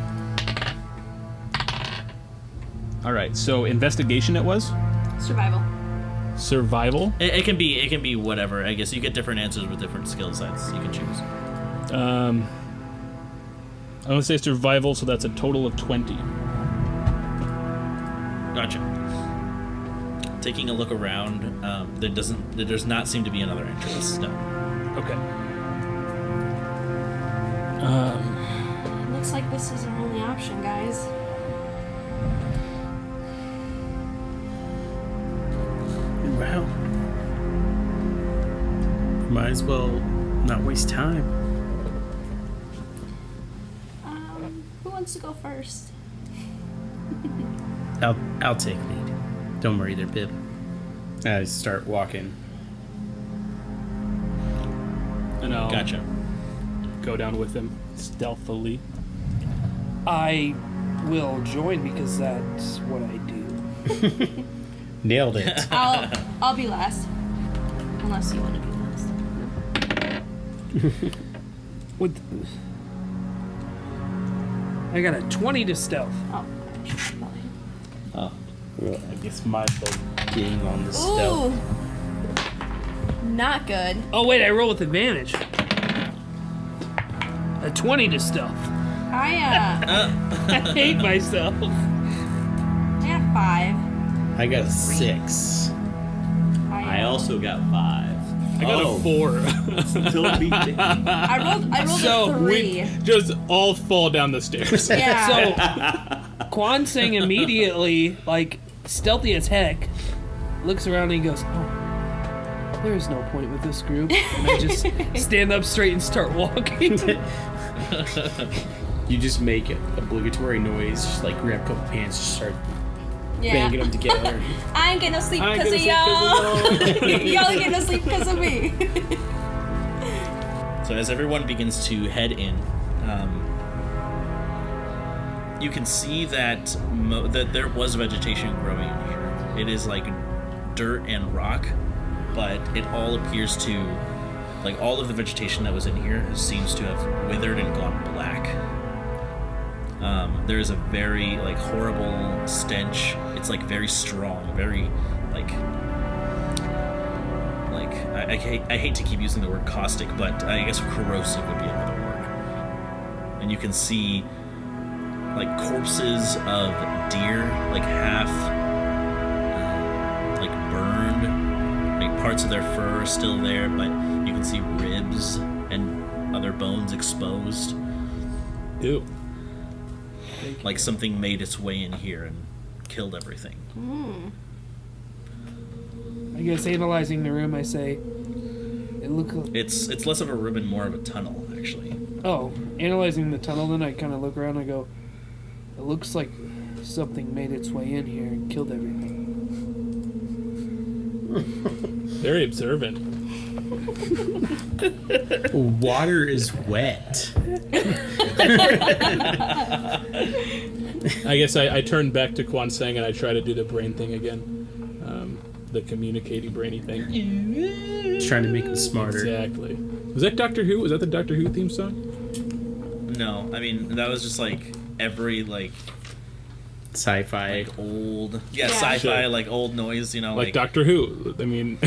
Alright, so investigation it was? Survival. Survival? It can be whatever. I guess you get different answers with different skill sets. You can choose. I'm gonna say survival, so that's a total of 20. Gotcha. Taking a look around, there does not seem to be another entrance. No. Okay. Looks like this is our only option, guys. Well, might as well not waste time. Who wants to go first? I'll take lead. Don't worry there, Pip. I start walking. And I'll Gotcha. go down with him stealthily. I will join because that's what I do. Nailed it. I'll be last. Unless you want to be last. What? I got a 20 to stealth. Oh, I should probably. Oh, well, I guess might as well getting on the stealth. Ooh! Not good. Oh wait, I roll with advantage. A 20 to stealth. I I hate myself. got 5. I got a 6. I also got 5. I got a 4. Still beat me. I rolled So, a 3. Just all fall down the stairs. Yeah. So, Quan Sing immediately, like, stealthy as heck, looks around and he goes, "Oh, there is no point with this group." And I just stand up straight and start walking. You just make an obligatory noise, just like grab a couple pants, just start Yeah. banging them together. I ain't getting no sleep I ain't because of getting y'all. Y'all ain't getting no sleep because of me. So as everyone begins to head in, you can see that that there was vegetation growing in here. It is like dirt and rock, but it all appears to, like all of the vegetation that was in here seems to have withered and gone black. There is a very like horrible stench. It's like very strong, very like I hate to keep using the word caustic, but I guess corrosive would be another word. And you can see like corpses of deer, like half like burned, like parts of their fur are still there, but you can see ribs and other bones exposed. Ew. Like something made its way in here and killed everything. I guess analyzing the room, I say, it look. It's less of a room and more of a tunnel, actually. Oh, analyzing the tunnel, then I kind of look around and I go, it looks like something made its way in here and killed everything. Very observant. Water is wet. I guess I turn back to Quan Sang and I try to do the brain thing again. The communicating brainy thing. Just trying to make them smarter. Exactly. Was that Doctor Who? Was that the Doctor Who theme song? No, I mean that was just like every like Sci-fi. like old Yeah. sci-fi Sure. like old noise, you know, Like Doctor Who. I mean,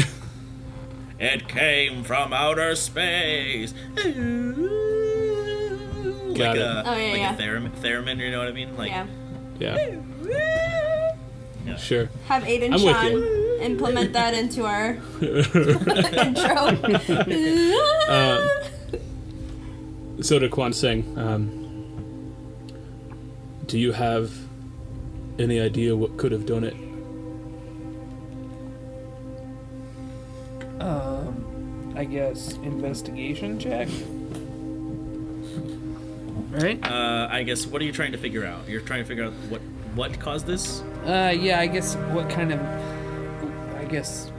it came from outer space. Got like it. a Oh, yeah, like yeah. a theremin, you know what I mean? Like Yeah. yeah, yeah. sure. Have Aiden I'm with Sean you. implement that into our intro. So to Quan Sang, do you have any idea what could have done it? I guess, investigation check. Right? I guess, what are you trying to figure out? You're trying to figure out what caused this? Yeah, I guess what kind of, I guess,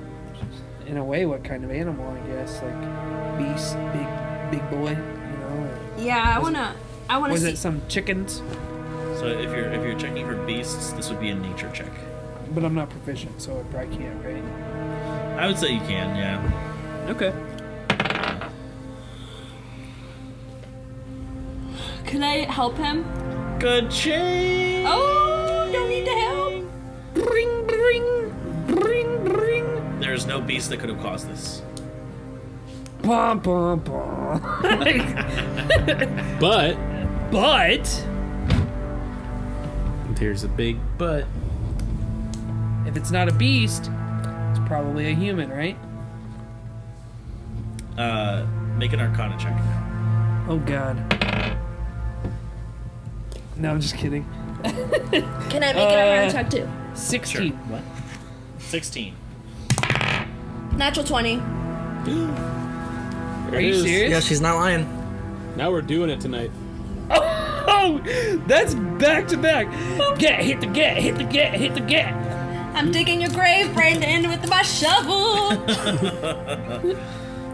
in a way, what kind of animal, I guess, like beast, big boy, you know? Or Yeah, I wanna was see. it some chickens? So if you're checking for beasts, this would be a nature check. But I'm not proficient, so I probably can't, right? I would say you can, yeah. Okay. Can I help him? Good change! Oh, don't need to help. Bring, bring, bring, bring. There's no beast that could have caused this. Bum, bum, bum. But But There's a big but. if it's not a beast, it's probably a human, right? Make an Arcana check. Oh God. No, I'm just kidding. Can I make it a hand check too? 16. What? 16. Natural 20. Are you serious? Yeah, she's not lying. now we're doing it tonight. Oh, that's back to back. Hit the get. I'm digging your grave, Brandon, with my shovel.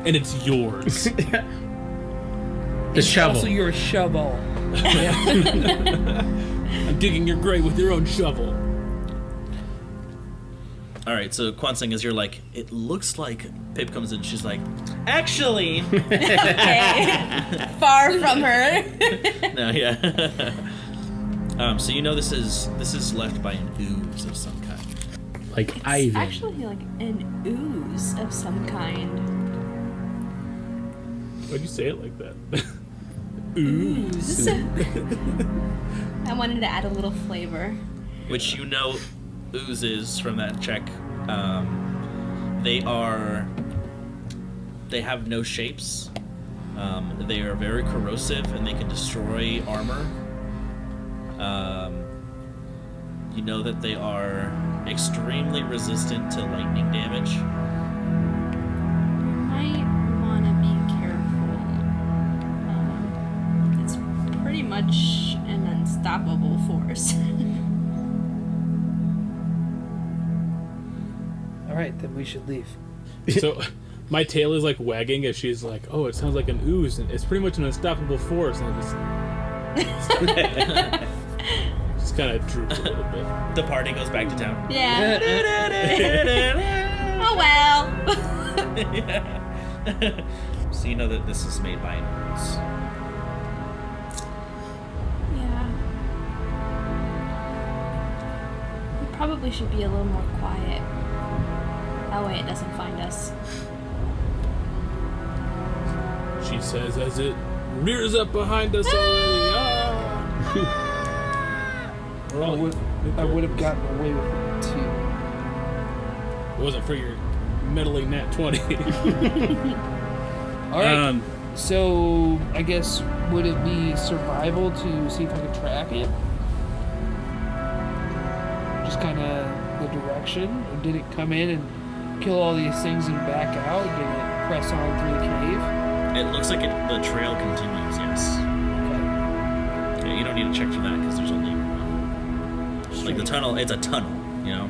And it's yours. The shovel. Also, your shovel. I'm digging your grave with your own shovel. Alright, so Kwansing, as you're like, it looks like Pip comes in, she's like, actually! Okay. Far from her. No, yeah. So you know this is left by an ooze of some kind. Like Ivan. Actually, like an ooze of some kind. Why'd you say it like that? Ooze. I wanted to add a little flavor. Which you know oozes from that check. They have no shapes. They are very corrosive and they can destroy armor. You know that they are extremely resistant to lightning damage. Might want to be careful. It's pretty much an unstoppable force. All right, then we should leave. So my tail is like wagging as she's like, oh, it sounds like an ooze. And it's pretty much an unstoppable force. And I just kind of droops a little bit. The party goes back to town. Yeah. Oh well. So you know that this is made by an ooze. Yeah. We probably should be a little more quiet. That way it doesn't find us. She says as it rears up behind us already. Ah! We're all- I would have gotten away with it too. It wasn't for your meddling nat 20. All right. So I guess would it be survival to see if I can track it? Just kind of the direction, or did it come in and kill all these things and back out? Did it press on through the cave? It looks like the trail continues, yes. Okay. Yeah, you don't need to check for that because there's only like the tunnel. It's a tunnel, you know.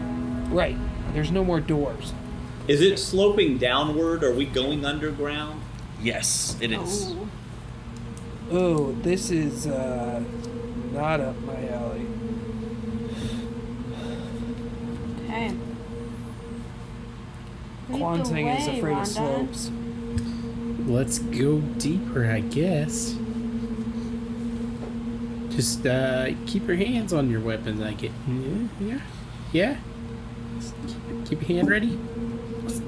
Right. There's no more doors. Is it sloping downward? Are we going underground? Yes, it is. Oh. Oh, this is not up my alley. Okay. Lead the Kwansing is way, afraid of Rhonda. slopes. Let's go deeper, I guess. Just keep your hands on your weapons. I get. Yeah. Keep your hand ready.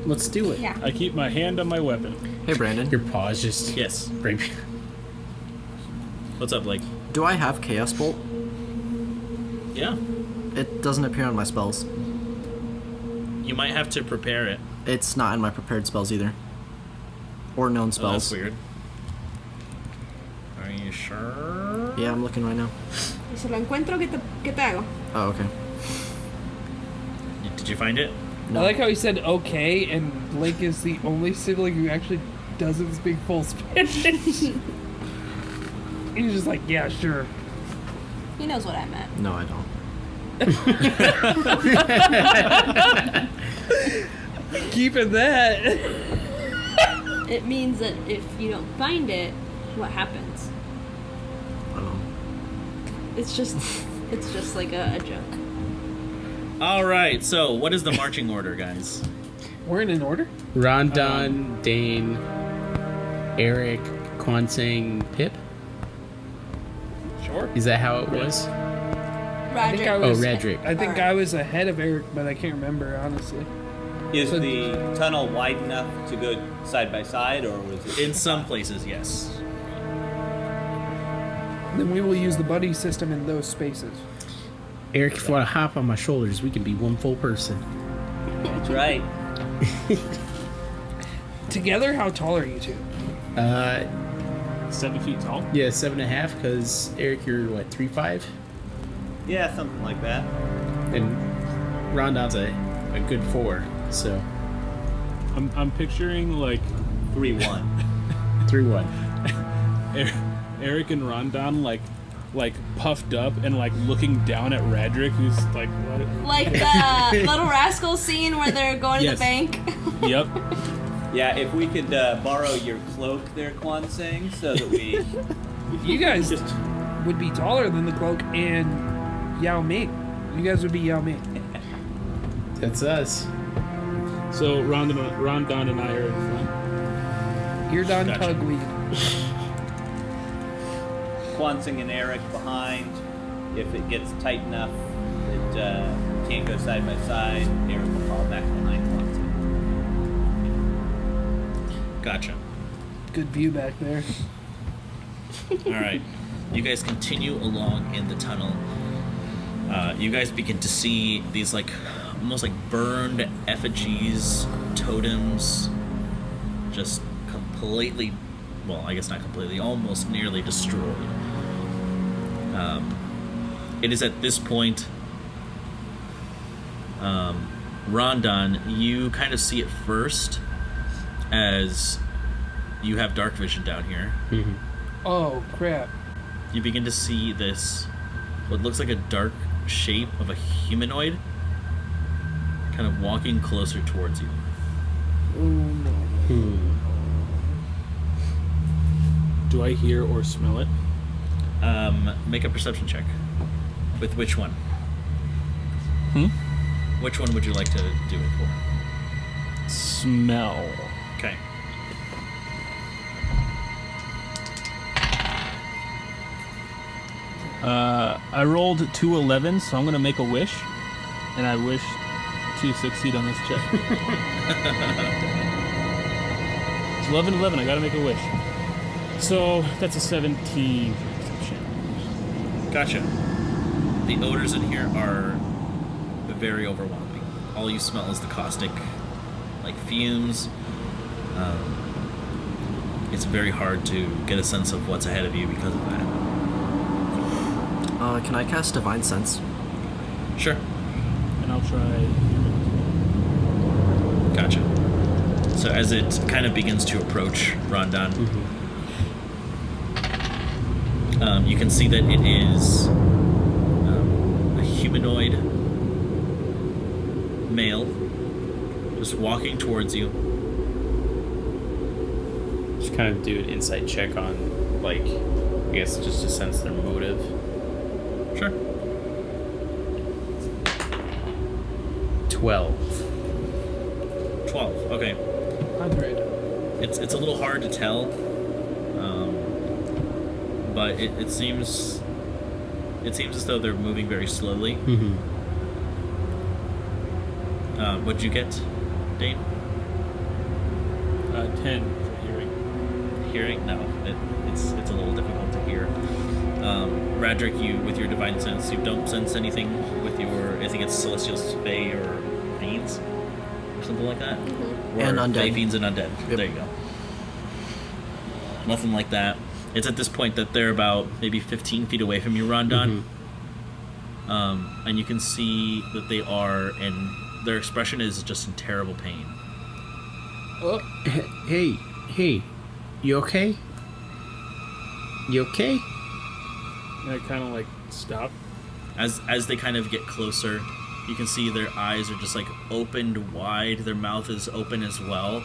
Let's do it. Yeah. I keep my hand on my weapon. Hey, Brandon. Your paws just. Yes. Right. What's up, Blake? Do I have Chaos Bolt? Yeah. It doesn't appear on my spells. You might have to prepare it. It's not in my prepared spells either. Or known Oh, that's spells. weird. Are you sure? Yeah, I'm looking right now. Y si lo encuentro, ¿qué te hago? Oh, okay. Did you find it? I like how he said okay, and Blake is the only sibling who actually doesn't speak full Spanish. He's just like, yeah, sure. He knows what I meant. No, I don't. Keeping that. It means that if you don't find it, what happens? I don't know. It's just like a joke. All right. So, what is the marching order, guys? We're in an order? Rondon, Dane, Eric, Kwansing, Pip. Sure. Is that how it was? I think I Roger. was, Radric. I think Alright. I was ahead of Eric, but I can't remember, honestly. Is So- the tunnel wide enough to go side by side, or was it In some places, yes. Then we will use the buddy system in those spaces. Eric, if you want to hop on my shoulders, we can be one full person. That's right. Together, how tall are you two? 7 feet tall. Yeah, 7.5. Because Eric, you're what, 3'5", Yeah, something like that. and Rondon's a good 4. So I'm picturing like 3-1. 3-1. Eric and Rondon like puffed up and like looking down at Radric, who's like, what? Like the Little Rascal scene where they're going to Yes. the bank. Yep. Yeah, if we could borrow your cloak there, Kwansing, so that we You guys just would be taller than the cloak and Yao Ming. You guys would be Yao Ming. That's us. So Rondon and I are in front. You're Don Gotcha. Tugweed. Kwansing and Eric behind. If it gets tight enough that can't go side by side, Eric will fall back behind Kwansing. Gotcha. Good view back there. All right. You guys continue along in the tunnel. You guys begin to see these like almost like burned effigies, totems, just completely, well, I guess not completely, almost nearly destroyed. It is at this point, Rondon, you kind of see it first as you have dark vision down here. Oh, crap. You begin to see this, what looks like a dark shape of a humanoid, kind of walking closer towards you. Oh, no. Do I hear or smell it? Make a perception check. With which one? Which one would you like to do it for? Smell. Okay. I rolled 2 11s, so I'm gonna make a wish, and I wish to succeed on this check. It's 11-11. I gotta make a wish. So that's a 17 for perception. Gotcha. The odors in here are very overwhelming. All you smell is the caustic, like fumes. It's very hard to get a sense of what's ahead of you because of that. Can I cast Divine Sense? Sure. And I'll try. Gotcha. So as it kind of begins to approach Rondon, you can see that it is a humanoid male just walking towards you. Just kind of do an insight check on, like, I guess just to sense their motive. Sure. 12. 12. Okay. 100. It's a little hard to tell, but it seems as though they're moving very slowly. What'd you get, Dane? 10 for hearing. Hearing? No, it's a little difficult to hear. Radric, you with your divine sense, you don't sense anything with your. I think it's celestial fae or fiends or something like that. Or And undead. fae, fiends, and undead. Yep. There you go. Nothing like that. It's at this point that they're about maybe 15 feet away from you, Rondon. And you can see that they are, and their expression is just in terrible pain. Oh, Hey, You okay? You okay? And I kind of like stop. As they kind of get closer, you can see their eyes are just like opened wide. Their mouth is open as well.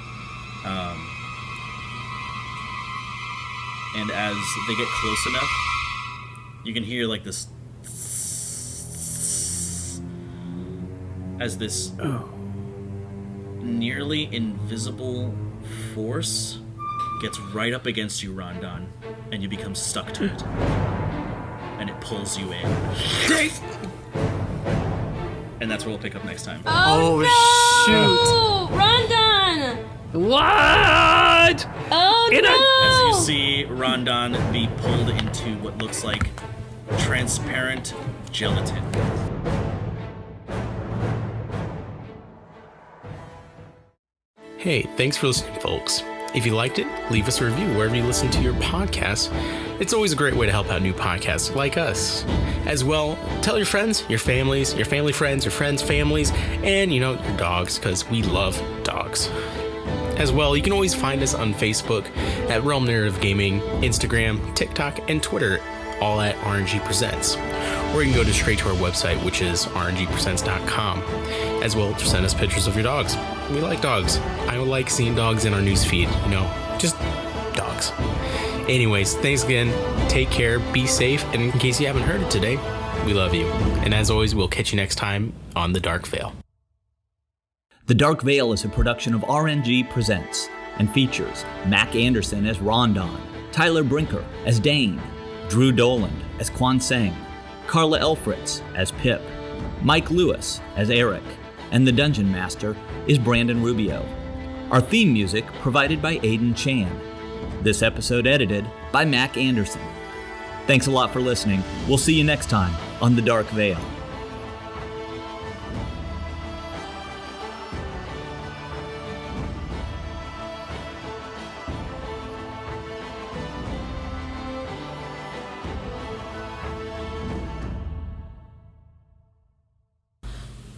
And as they get close enough, you can hear like this as this nearly invisible force gets right up against you, Rondon, and you become stuck to it. And it pulls you in. And that's where we'll pick up next time. Oh, no! Rondon! What? Oh, no! As you see Rondon be pulled into what looks like transparent gelatin. Hey, thanks for listening, folks. If you liked it, leave us a review wherever you listen to your podcasts. It's always a great way to help out new podcasts like us. As well, tell your friends, your families, your family friends, your friends' families, and, your dogs, because we love dogs. As well, you can always find us on Facebook at Realm Narrative Gaming, Instagram, TikTok, and Twitter, all at RNG Presents. Or you can go straight to our website, which is rngpresents.com. As well, just send us pictures of your dogs. We like dogs. I like seeing dogs in our newsfeed, just dogs. Anyways, thanks again. Take care, be safe, and in case you haven't heard it today, we love you. And as always, we'll catch you next time on The Dark Veil. The Dark Veil is a production of RNG Presents and features Mac Anderson as Rondon, Tyler Brinker as Dane, Drew Doland as Quan Sang, Carla Elfritz as Pip, Mike Lewis as Eric, and the Dungeon Master is Brandon Rubio. Our theme music provided by Aidan Chan. This episode edited by Mac Anderson. Thanks a lot for listening. We'll see you next time on The Dark Veil.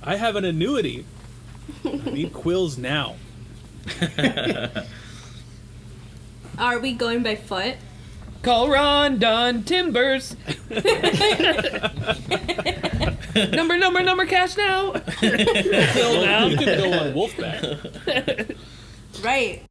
I have an annuity. I need quills now. Are we going by foot? Call Rondon Timbers. number, cash now. Well, now you could go on Wolfback. Right.